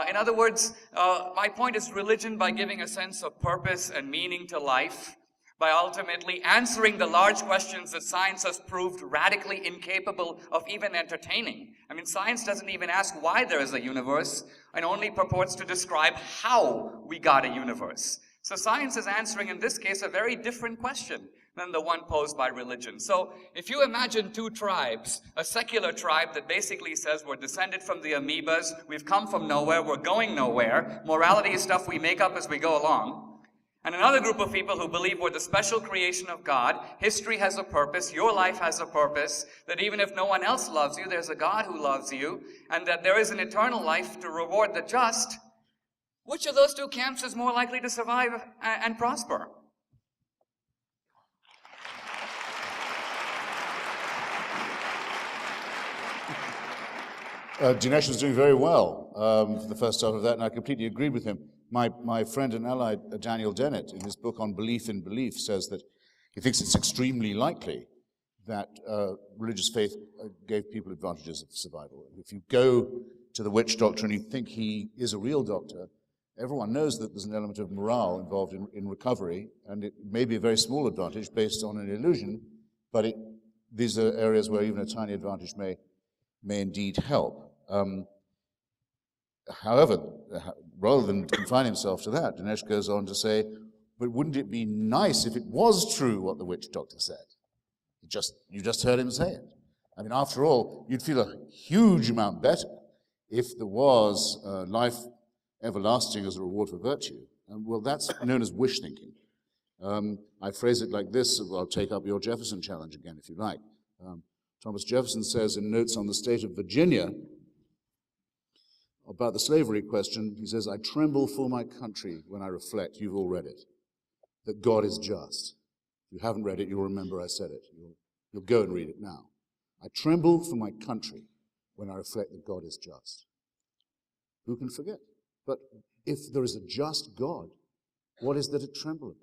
In other words, my point is religion, by giving a sense of purpose and meaning to life, by ultimately answering the large questions that science has proved radically incapable of even entertaining. I mean, science doesn't even ask why there is a universe, and only purports to describe how we got a universe. So science is answering, in this case, a very different question than the one posed by religion. So if you imagine two tribes, a secular tribe that basically says we're descended from the amoebas, we've come from nowhere, we're going nowhere, morality is stuff we make up as we go along, and another group of people who believe we're the special creation of God, history has a purpose, your life has a purpose, that even if no one else loves you, there's a God who loves you, and that there is an eternal life to reward the just, which of those two camps is more likely to survive and prosper? Dinesh was doing very well for the first half of that, and I completely agreed with him. My friend and ally, Daniel Dennett, in his book on Belief in Belief, says that he thinks it's extremely likely that religious faith gave people advantages of survival. If you go to the witch doctor and you think he is a real doctor, everyone knows that there's an element of morale involved in recovery, and it may be a very small advantage based on an illusion, but these are areas where even a tiny advantage may indeed help. However, rather than confine himself to that, Dinesh goes on to say, but wouldn't it be nice if it was true what the witch doctor said? You just heard him say it. I mean, after all, you'd feel a huge amount better if there was life everlasting as a reward for virtue. Well, that's known as wish thinking. I phrase it like this. I'll take up your Jefferson challenge again, if you like. Thomas Jefferson says in Notes on the State of Virginia, about the slavery question, he says, I tremble for my country when I reflect, you've all read it, that God is just. If you haven't read it, you'll remember I said it. You'll go and read it now. I tremble for my country when I reflect that God is just. Who can forget? But if there is a just God, what is there to tremble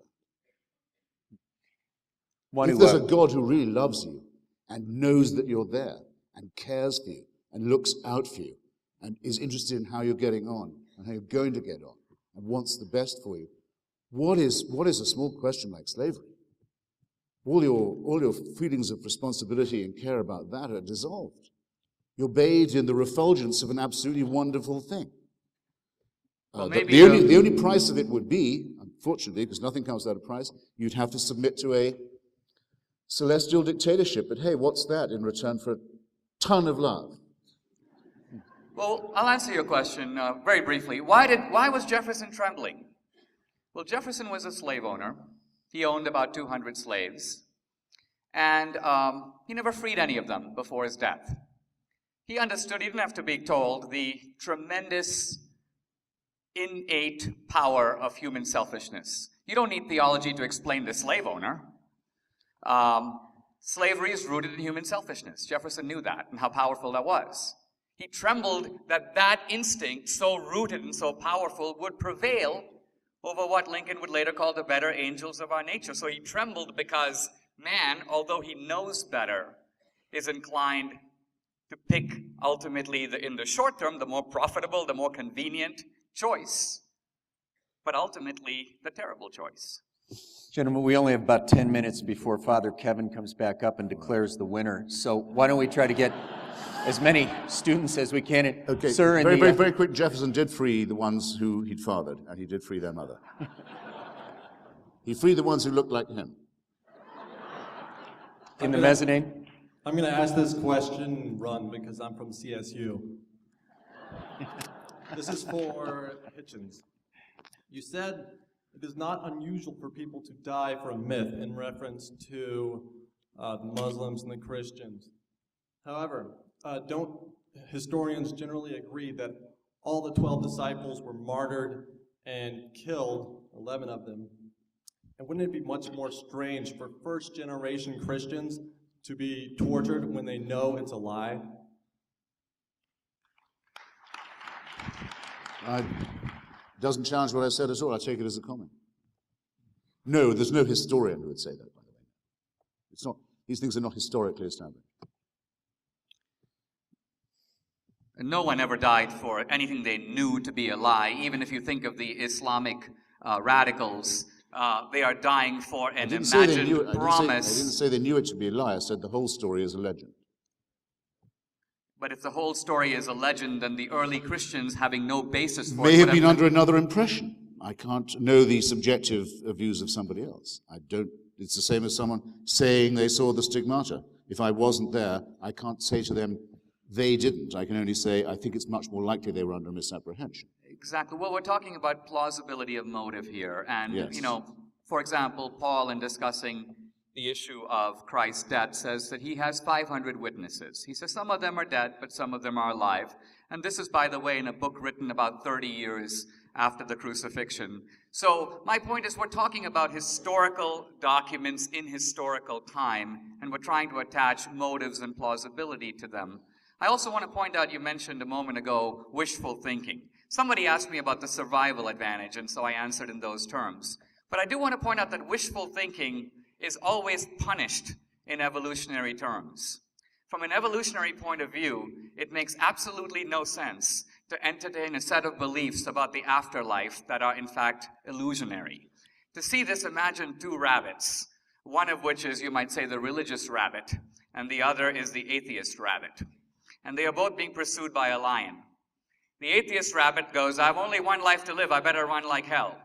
about? If there's a God who really loves you and knows that you're there and cares for you and looks out for you and is interested in how you're getting on and how you're going to get on and wants the best for you, what is a small question like slavery? All your feelings of responsibility and care about that are dissolved. You're bathed in the refulgence of an absolutely wonderful thing. Well, the only price of it would be, unfortunately, because nothing comes without a price, you'd have to submit to a celestial dictatorship. But hey, what's that in return for a ton of love? Well, I'll answer your question very briefly. Why was Jefferson trembling? Well, Jefferson was a slave owner. He owned about 200 slaves. And he never freed any of them before his death. He understood, he didn't have to be told, the tremendous innate power of human selfishness. You don't need theology to explain the slave owner. Slavery is rooted in human selfishness. Jefferson knew that and how powerful that was. He trembled that that instinct, so rooted and so powerful, would prevail over what Lincoln would later call the better angels of our nature. So he trembled because man, although he knows better, is inclined to pick ultimately, in the short term, the more profitable, the more convenient choice, but ultimately the terrible choice. Gentlemen, we only have about 10 minutes before Father Kevin comes back up and declares the winner. So why don't we try to get as many students as we can. Okay, Sir, very quick. Jefferson did free the ones who he'd fathered, and he did free their mother. He freed the ones who looked like him. in the mezzanine. I'm going to ask this question, Run, because I'm from CSU. This is for Hitchens. You said it is not unusual for people to die for a myth in reference to the Muslims and the Christians. However, don't historians generally agree that all the 12 disciples were martyred and killed, 11 of them? And wouldn't it be much more strange for first-generation Christians to be tortured when they know it's a lie? Doesn't challenge what I said at all. I take it as a comment. No, there's no historian who would say that, by the way. It's not. These things are not historically established. No one ever died for anything they knew to be a lie. Even if you think of the Islamic radicals, they are dying for an imagined promise. I didn't say they knew it to be a lie. I said the whole story is a legend. But if the whole story is a legend, then the early Christians, having no basis for it, may have been under another impression. I can't know the subjective views of somebody else. I don't. It's the same as someone saying they saw the stigmata. If I wasn't there, I can't say to them, they didn't. I can only say, I think it's much more likely they were under misapprehension. Exactly. Well, we're talking about plausibility of motive here. And, Yes. For example, Paul, in discussing the issue of Christ's death, says that he has 500 witnesses. He says some of them are dead, but some of them are alive. And this is, by the way, in a book written about 30 years after the crucifixion. So my point is, we're talking about historical documents in historical time, and we're trying to attach motives and plausibility to them. I also want to point out, you mentioned a moment ago, wishful thinking. Somebody asked me about the survival advantage, and so I answered in those terms. But I do want to point out that wishful thinking is always punished in evolutionary terms. From an evolutionary point of view, it makes absolutely no sense to entertain a set of beliefs about the afterlife that are in fact illusionary. To see this, imagine two rabbits, one of which is, you might say, the religious rabbit, and the other is the atheist rabbit. And they are both being pursued by a lion. The atheist rabbit goes, I have only one life to live, I better run like hell.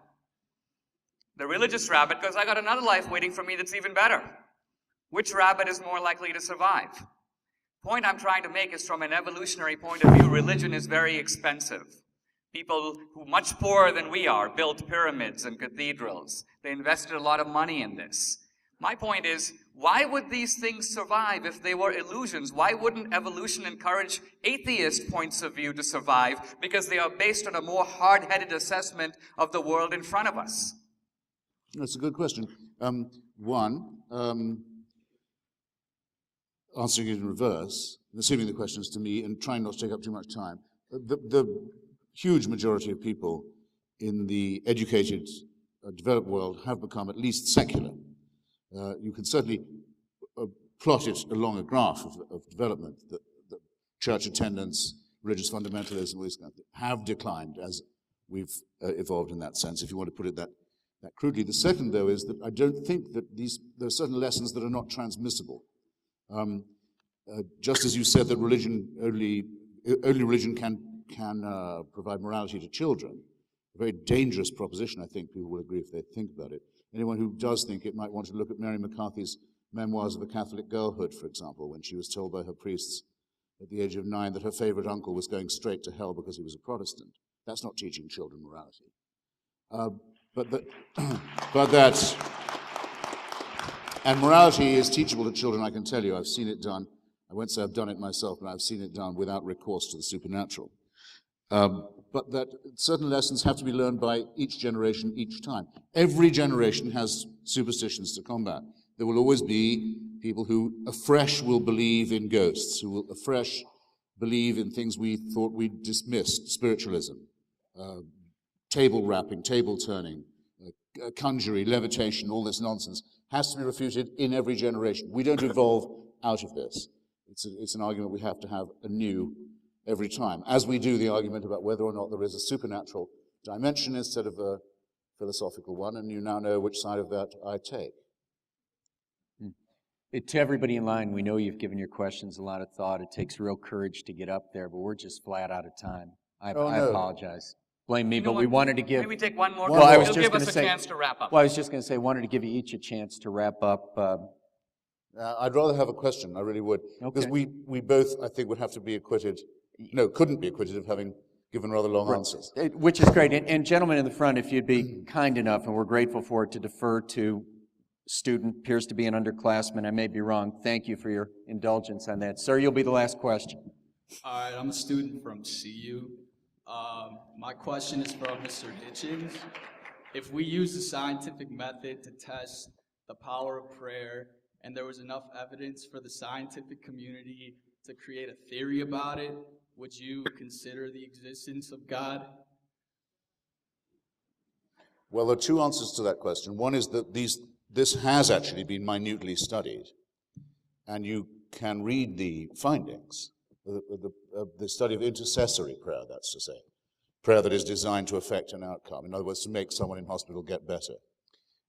The religious rabbit goes, I got another life waiting for me that's even better. Which rabbit is more likely to survive? The point I'm trying to make is, from an evolutionary point of view, religion is very expensive. People who much poorer than we are built pyramids and cathedrals. They invested a lot of money in this. My point is, why would these things survive if they were illusions? Why wouldn't evolution encourage atheist points of view to survive? Because they are based on a more hard-headed assessment of the world in front of us. That's a good question. Answering it in reverse, assuming the question's to me and trying not to take up too much time, the huge majority of people in the educated, developed world have become at least secular. You can certainly plot it along a graph of development that church attendance, religious fundamentalism, all these kinds of things have declined as we've evolved in that sense, if you want to put it that crudely. The second, though, is that I don't think that there are certain lessons that are not transmissible. Just as you said that only religion can provide morality to children, a very dangerous proposition, I think people will agree if they think about it. Anyone who does think it might want to look at Mary McCarthy's Memoirs of a Catholic Girlhood, for example, when she was told by her priests at the age of 9 that her favorite uncle was going straight to hell because he was a Protestant. That's not teaching children morality. And morality is teachable to children, I can tell you. I've seen it done. I won't say I've done it myself, but I've seen it done without recourse to the supernatural. But that certain lessons have to be learned by each generation, each time. Every generation has superstitions to combat. There will always be people who afresh will believe in ghosts, who will afresh believe in things we thought we'd dismissed, spiritualism, table rapping, table turning, conjury, levitation, all this nonsense, has to be refuted in every generation. We don't evolve out of this. It's an argument we have to have anew every time, as we do the argument about whether or not there is a supernatural dimension instead of a philosophical one, and you now know which side of that I take. To everybody in line, we know you've given your questions a lot of thought. It takes real courage to get up there, but we're just flat out of time. I apologize. Blame me, You know but we what? wanted to give... Maybe take one more. Well, I was It'll just give going us to a say... chance to wrap up. Well, I was just going to say, wanted to give you each a chance to wrap up. I'd rather have a question, I really would. Because Okay. we both, I think, would have to be acquitted, no, couldn't be acquitted of having given rather long answers. Which is great. And gentlemen in the front, if you'd be kind enough, and we're grateful for it, to defer to student, appears to be an underclassman. I may be wrong. Thank you for your indulgence on that. Sir, you'll be the last question. All right, I'm a student from CU. My question is from Mr. Hitchens. If we use the scientific method to test the power of prayer, and there was enough evidence for the scientific community to create a theory about it, would you consider the existence of God? Well, there are two answers to that question. One is that this has actually been minutely studied, and you can read the findings, the study of intercessory prayer, that's to say, prayer that is designed to affect an outcome. In other words, to make someone in hospital get better.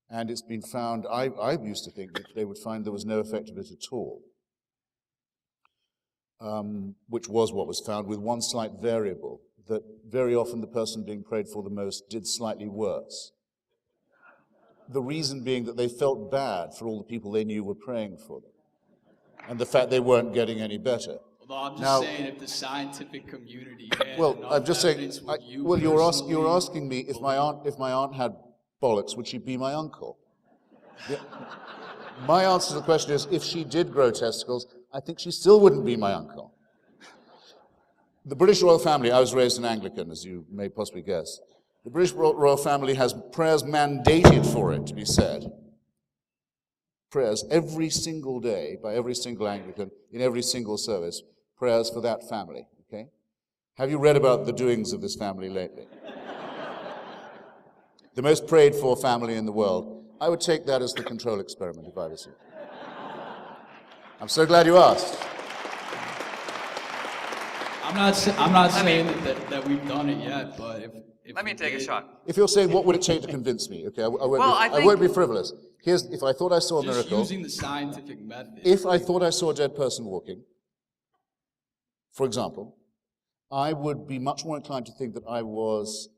And it's been found, I used to think that they would find there was no effect of it at all, which was what was found, with one slight variable, that very often the person being prayed for the most did slightly worse. The reason being that they felt bad for all the people they knew were praying for them, and the fact they weren't getting any better. Well, I'm just saying, if the scientific community had Well, enough I'm just saying, evidence, would you well, you're asking me if my believe- aunt had bollocks, would she be my uncle? Yeah. My answer to the question is, if she did grow testicles, I think she still wouldn't be my uncle. The British royal family, I was raised an Anglican, as you may possibly guess. The British royal family has prayers mandated for it to be said. Prayers every single day by every single Anglican in every single service. Prayers for that family, okay? Have you read about the doings of this family lately? The most prayed for family in the world. I would take that as the control experiment if I was you. I'm so glad you asked. I'm not saying that we've done it yet, but if Let me take a shot. If you're saying what would it take to convince me, okay, I I won't be frivolous. If I thought I saw a just miracle, using the scientific method. if I thought I saw a dead person walking, for example, I would be much more inclined to think that I was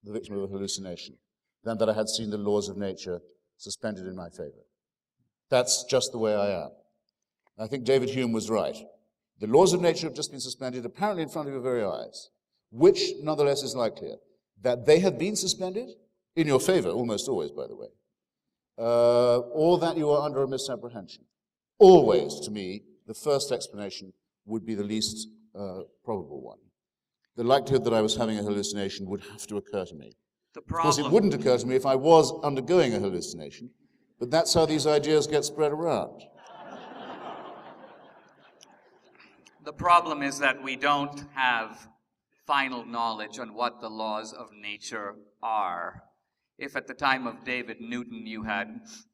the victim of a hallucination than that I had seen the laws of nature suspended in my favor. That's just the way I am. I think David Hume was right. The laws of nature have just been suspended, apparently in front of your very eyes. Which, nonetheless, is likelier? That they have been suspended, in your favor, almost always, by the way, or that you are under a misapprehension. Always, to me, the first explanation would be the least probable one. The likelihood that I was having a hallucination would have to occur to me. Of course, it wouldn't occur to me if I was undergoing a hallucination, but that's how these ideas get spread around. The problem is that we don't have final knowledge on what the laws of nature are. If at the time of David Newton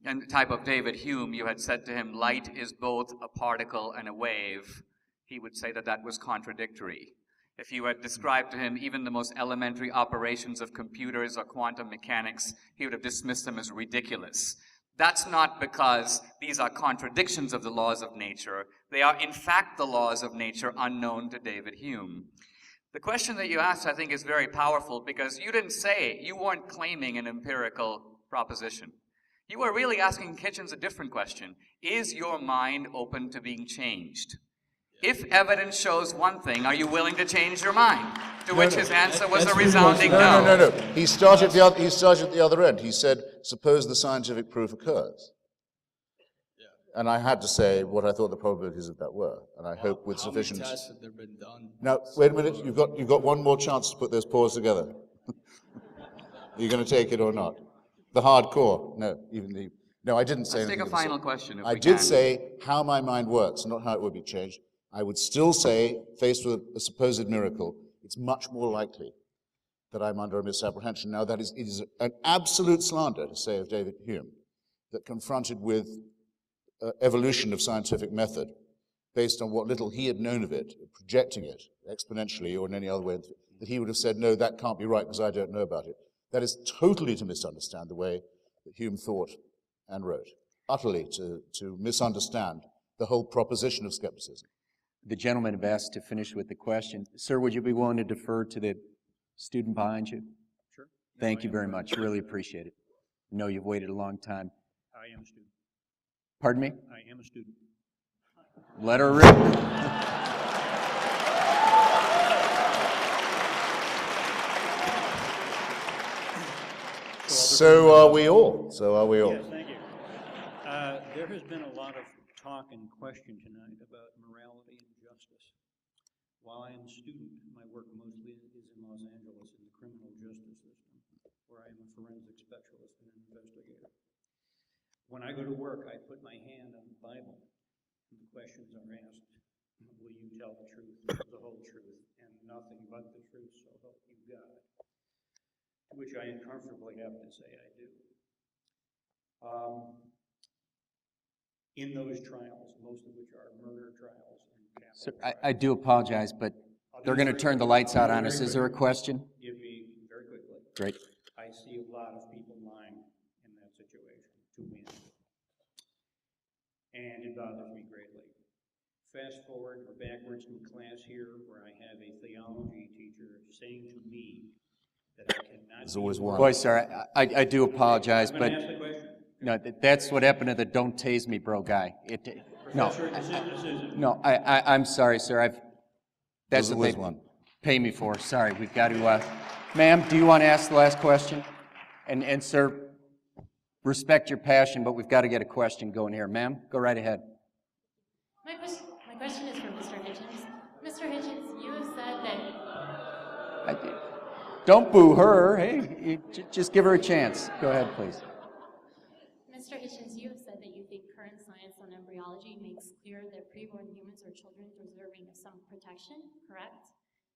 and the time of David Hume, you had said to him, light is both a particle and a wave, he would say that that was contradictory. If you had described to him even the most elementary operations of computers or quantum mechanics, he would have dismissed them as ridiculous. That's not because these are contradictions of the laws of nature. They are, in fact, the laws of nature unknown to David Hume. The question that you asked, I think, is very powerful because you weren't claiming an empirical proposition. You were really asking Hitchens a different question. Is your mind open to being changed? If evidence shows one thing, are you willing to change your mind? To which his answer was a resounding no. No. He started at the other end. He said, suppose the scientific proof occurs. And I had to say what I thought the probabilities of that were, and I hope with sufficient... How many tests have there been done? Now, wait a minute, you've got one more chance to put those paws together. Are you going to take it or not? The hardcore. No, I didn't say Let's anything. take a final question if I we did can. say how my mind works, not how it would be changed. I would still say, faced with a supposed miracle, it's much more likely that I'm under a misapprehension. Now, it is an absolute slander to say of David Hume that confronted with evolution of scientific method, based on what little he had known of it, projecting it exponentially or in any other way, that he would have said, no, that can't be right because I don't know about it. That is totally to misunderstand the way that Hume thought and wrote. utterly to misunderstand the whole proposition of skepticism. The gentleman have asked to finish with the question. Sir, would you be willing to defer to the student behind you? Sure. Thank you very much. Really appreciate it. I know you've waited a long time. I am a student. Pardon me? I am a student. Let her rip. So are we all. So are we all. Yes, thank you. There has been a lot of talk and question tonight about morality and justice. While I am a student, my work mostly is in Los Angeles in the criminal justice system, where I am a forensic specialist and an investigator. When I go to work, I put my hand on the Bible, and the questions are asked, will you tell the truth, the whole truth, and nothing but the truth, so help you God? To which I uncomfortably have to say I do. In those trials, most of which are murder trials and capital Sir, trials. I do apologize, but they're going to turn the lights out on us. Is there a question? Give me very quickly. Great. I see a lot of people lying in that situation to win. And it bothers me greatly. Fast forward or backwards to a class here where I have a theology teacher saying to me that I cannot. There's always one. Boy, sir, I do apologize, I'm but going to ask the question. no, that's what happened to the "don't tase me, bro" guy. No, no, I'm sorry, sir. That's There's what always they one. pay me for. Sorry, we've got to. Ma'am, do you want to ask the last question? And sir, respect your passion, but we've got to get a question going here. Ma'am, go right ahead. My question is for Mr. Hitchens. Mr. Hitchens, you have said that... Don't boo her. Hey, just give her a chance. Go ahead, please. Mr. Hitchens, you have said that you think current science on embryology makes clear that preborn humans are children deserving of some protection, correct?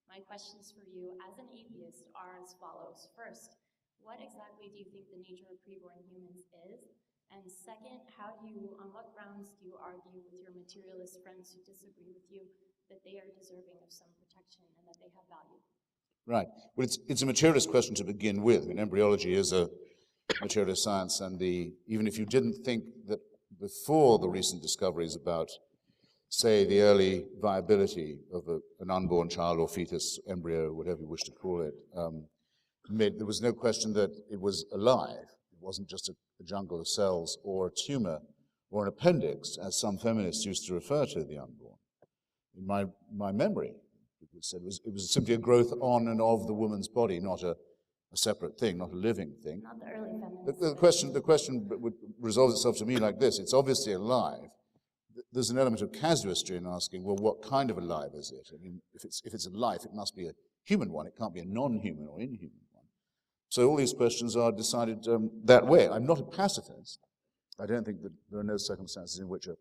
My questions for you as an atheist are as follows. First, what exactly do you think the nature of preborn humans is? And second, on what grounds do you argue with your materialist friends who disagree with you that they are deserving of some protection and that they have value? Right. Well, it's a materialist question to begin with. I mean, embryology is a materialist science, and even if you didn't think that before the recent discoveries about, say, the early viability of an unborn child or fetus, embryo, whatever you wish to call it, there was no question that it was alive. It wasn't just a jungle of cells or a tumor or an appendix, as some feminists used to refer to the unborn. In my memory, it was simply a growth on and of the woman's body, not a separate thing, not a living thing. Not the early feminists. The question resolves itself to me like this. It's obviously alive. There's an element of casuistry in asking, well, what kind of alive is it? I mean, if it's a life, it must be a human one. It can't be a non-human or inhuman one. So all these questions are decided that way. I'm not a pacifist. I don't think that there are no circumstances in which a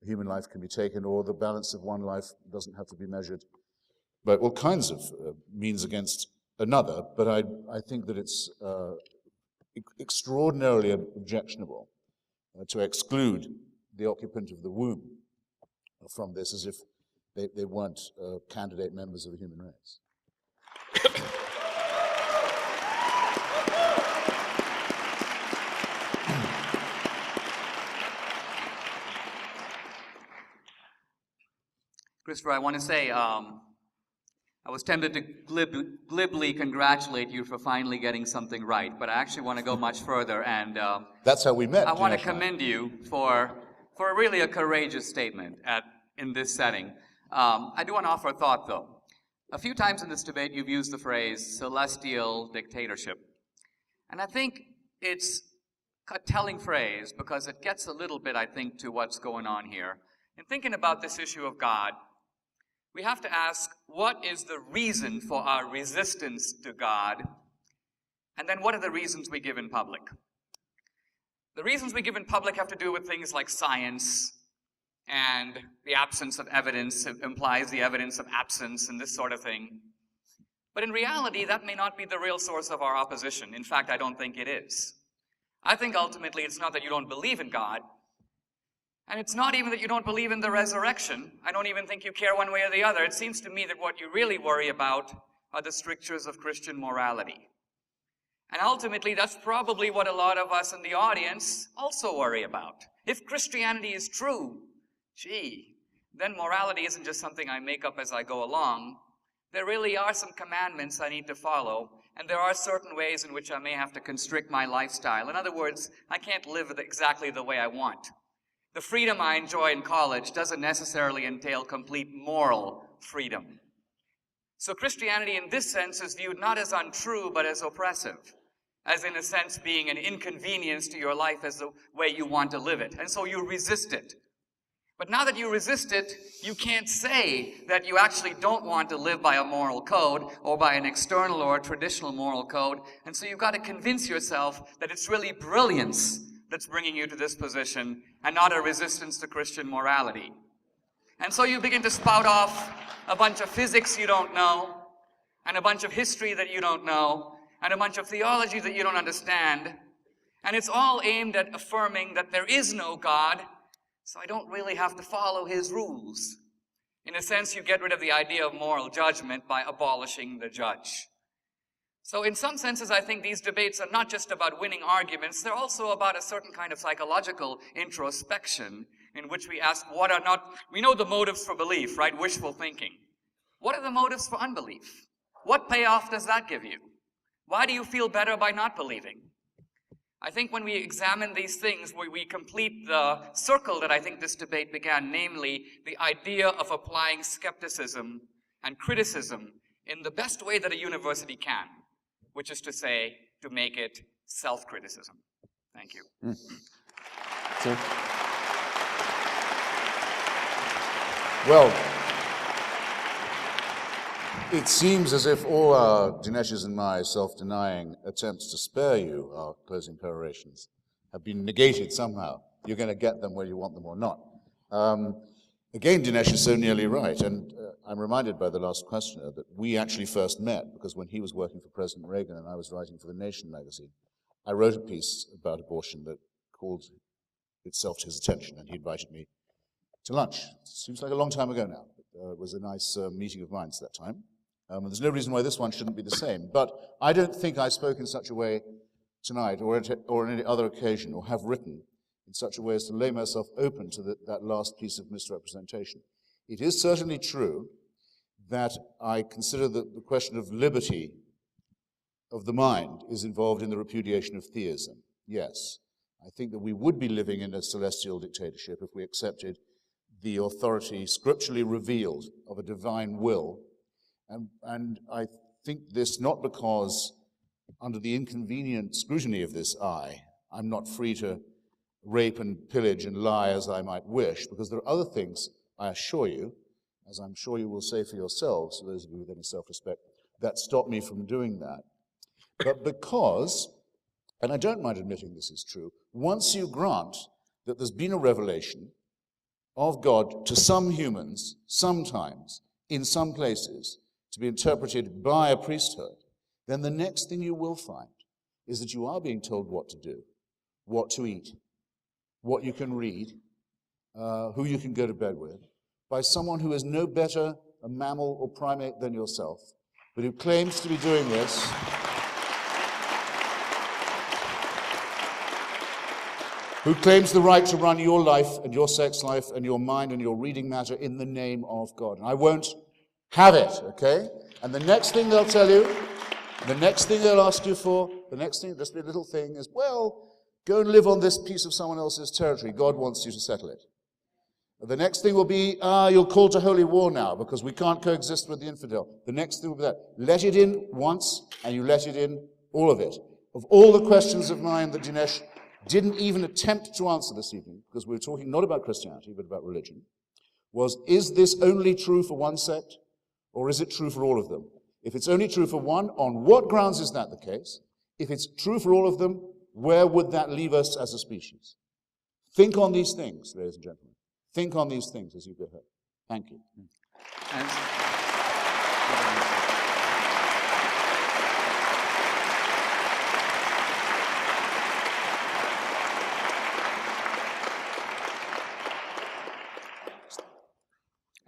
human life can be taken or the balance of one life doesn't have to be measured by all kinds of means against another. But I think that it's extraordinarily objectionable to exclude the occupant of the womb from this as if they weren't candidate members of the human race. Christopher, I want to say I was tempted to glibly congratulate you for finally getting something right, but I actually want to go much further, and that's how we met. I want to commend you for really a courageous statement in this setting. I do want to offer a thought, though. A few times in this debate, you've used the phrase celestial dictatorship, and I think it's a telling phrase because it gets a little bit, I think, to what's going on here. In thinking about this issue of God, we have to ask, what is the reason for our resistance to God? And then what are the reasons we give in public? The reasons we give in public have to do with things like science, and the absence of evidence implies the evidence of absence and this sort of thing. But in reality, that may not be the real source of our opposition. In fact, I don't think it is. I think ultimately it's not that you don't believe in God, and it's not even that you don't believe in the resurrection. I don't even think you care one way or the other. It seems to me that what you really worry about are the strictures of Christian morality. And ultimately, that's probably what a lot of us in the audience also worry about. If Christianity is true, then morality isn't just something I make up as I go along. There really are some commandments I need to follow, and there are certain ways in which I may have to constrict my lifestyle. In other words, I can't live exactly the way I want. The freedom I enjoy in college doesn't necessarily entail complete moral freedom. So Christianity in this sense is viewed not as untrue, but as oppressive, as in a sense being an inconvenience to your life as the way you want to live it. And so you resist it. But now that you resist it, you can't say that you actually don't want to live by a moral code or by an external or a traditional moral code. And so you've got to convince yourself that it's really brilliance that's bringing you to this position and not a resistance to Christian morality. And so you begin to spout off a bunch of physics you don't know, and a bunch of history that you don't know, and a bunch of theology that you don't understand. And it's all aimed at affirming that there is no God, so I don't really have to follow his rules. In a sense, you get rid of the idea of moral judgment by abolishing the judge. So in some senses, I think these debates are not just about winning arguments, they're also about a certain kind of psychological introspection in which we ask we know the motives for belief, right? Wishful thinking. What are the motives for unbelief? What payoff does that give you? Why do you feel better by not believing? I think when we examine these things, we complete the circle that I think this debate began, namely the idea of applying skepticism and criticism in the best way that a university can, which is to say, to make it self-criticism. Thank you. Sir? Well, it seems as if all our, Dinesh's and my, self-denying attempts to spare you our closing perorations have been negated somehow. You're going to get them whether you want them or not. Again, Dinesh is so nearly right, and I'm reminded by the last questioner that we actually first met because when he was working for President Reagan and I was writing for The Nation magazine, I wrote a piece about abortion that called itself to his attention, and he invited me to lunch. Seems like a long time ago now. It was a nice meeting of minds that time. And there's no reason why this one shouldn't be the same. But I don't think I spoke in such a way tonight or on any other occasion or have written in such a way as to lay myself open to that last piece of misrepresentation. It is certainly true that I consider that the question of liberty of the mind is involved in the repudiation of theism. Yes, I think that we would be living in a celestial dictatorship if we accepted the authority scripturally revealed of a divine will. And I think this not because under the inconvenient scrutiny of this eye, I'm not free to rape and pillage and lie as I might wish, because there are other things, I assure you, as I'm sure you will say for yourselves, those of you with any self-respect, that stop me from doing that. But because, and I don't mind admitting this is true, once you grant that there's been a revelation of God to some humans, sometimes, in some places, to be interpreted by a priesthood, then the next thing you will find is that you are being told what to do, what to eat, what you can read, who you can go to bed with, by someone who is no better a mammal or primate than yourself, but who claims to be doing this who claims the right to run your life and your sex life and your mind and your reading matter in the name of God. And I won't have it, okay? And the next thing they'll tell you, the next thing they'll ask you for, the next thing, just a little thing is, well, go and live on this piece of someone else's territory. God wants you to settle it. The next thing will be, you're called to holy war now because we can't coexist with the infidel. The next thing will be that. Let it in once and you let it in, all of it. Of all the questions of mine that Dinesh didn't even attempt to answer this evening, because we were talking not about Christianity, but about religion, was, is this only true for one sect, or is it true for all of them? If it's only true for one, on what grounds is that the case? If it's true for all of them, where would that leave us as a species? Think on these things, ladies and gentlemen. Think on these things as you go ahead. Thank you.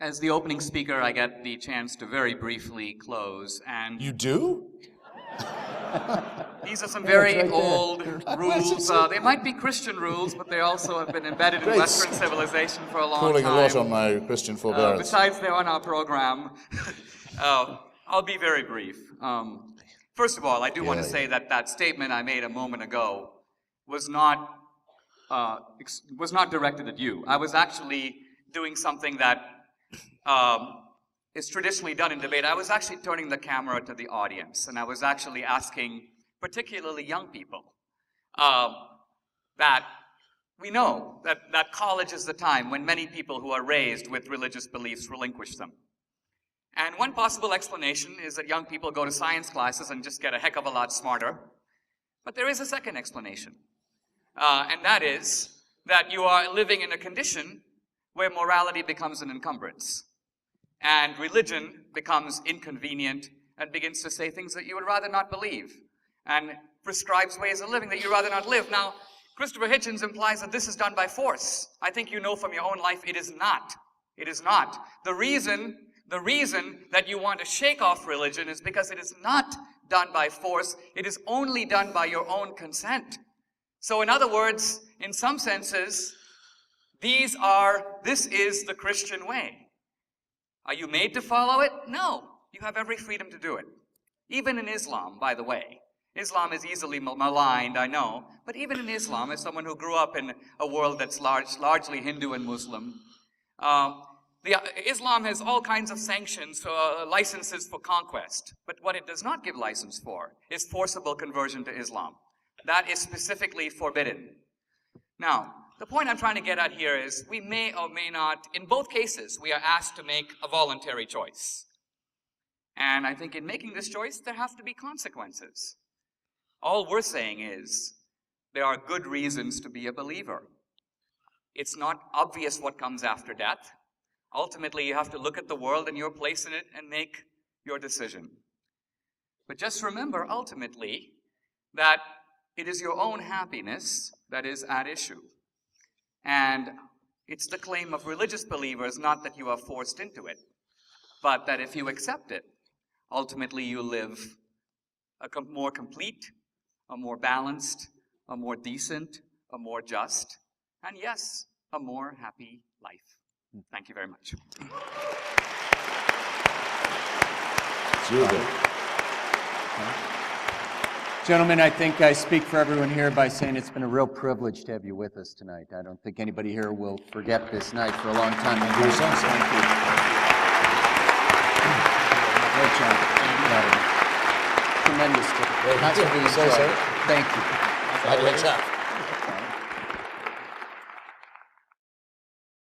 As the opening speaker, I get the chance to very briefly close, and... You do? These are some Yeah, very it's right there. old rules. They might be Christian rules, but they also have been embedded in Great. Western civilization for a long Calling time. a lot on my Christian forbearance. Besides, they're on our program. I'll be very brief. First of all, I do want to say that that statement I made a moment ago was not directed at you. I was actually doing something that is traditionally done in debate. I was actually turning the camera to the audience, and I was actually asking, particularly young people, that we know that college is the time when many people who are raised with religious beliefs relinquish them. And one possible explanation is that young people go to science classes and just get a heck of a lot smarter. But there is a second explanation, and that is that you are living in a condition where morality becomes an encumbrance, and religion becomes inconvenient and begins to say things that you would rather not believe, and prescribes ways of living that you'd rather not live. Now, Christopher Hitchens implies that this is done by force. I think you know from your own life it is not. It is not. The reason that you want to shake off religion is because it is not done by force. It is only done by your own consent. So in other words, in some senses, this is the Christian way. Are you made to follow it? No. You have every freedom to do it. Even in Islam, by the way. Islam is easily maligned, I know, but even in Islam, as someone who grew up in a world that's largely Hindu and Muslim, Islam has all kinds of sanctions, licenses for conquest. But what it does not give license for is forcible conversion to Islam. That is specifically forbidden. Now, the point I'm trying to get at here is we may or may not, in both cases, we are asked to make a voluntary choice. And I think in making this choice, there have to be consequences. All we're saying is there are good reasons to be a believer. It's not obvious what comes after death. Ultimately, you have to look at the world and your place in it and make your decision. But just remember, ultimately, that it is your own happiness that is at issue. And it's the claim of religious believers, not that you are forced into it, but that if you accept it, ultimately you live a more complete, a more balanced, a more decent, a more just, and yes, a more happy life. Thank you very much. Gentlemen, I think I speak for everyone here by saying it's been a real privilege to have you with us tonight. I don't think anybody here will forget this night for a long time. Thank you. Great job. Tremendous. Thank you. Great job.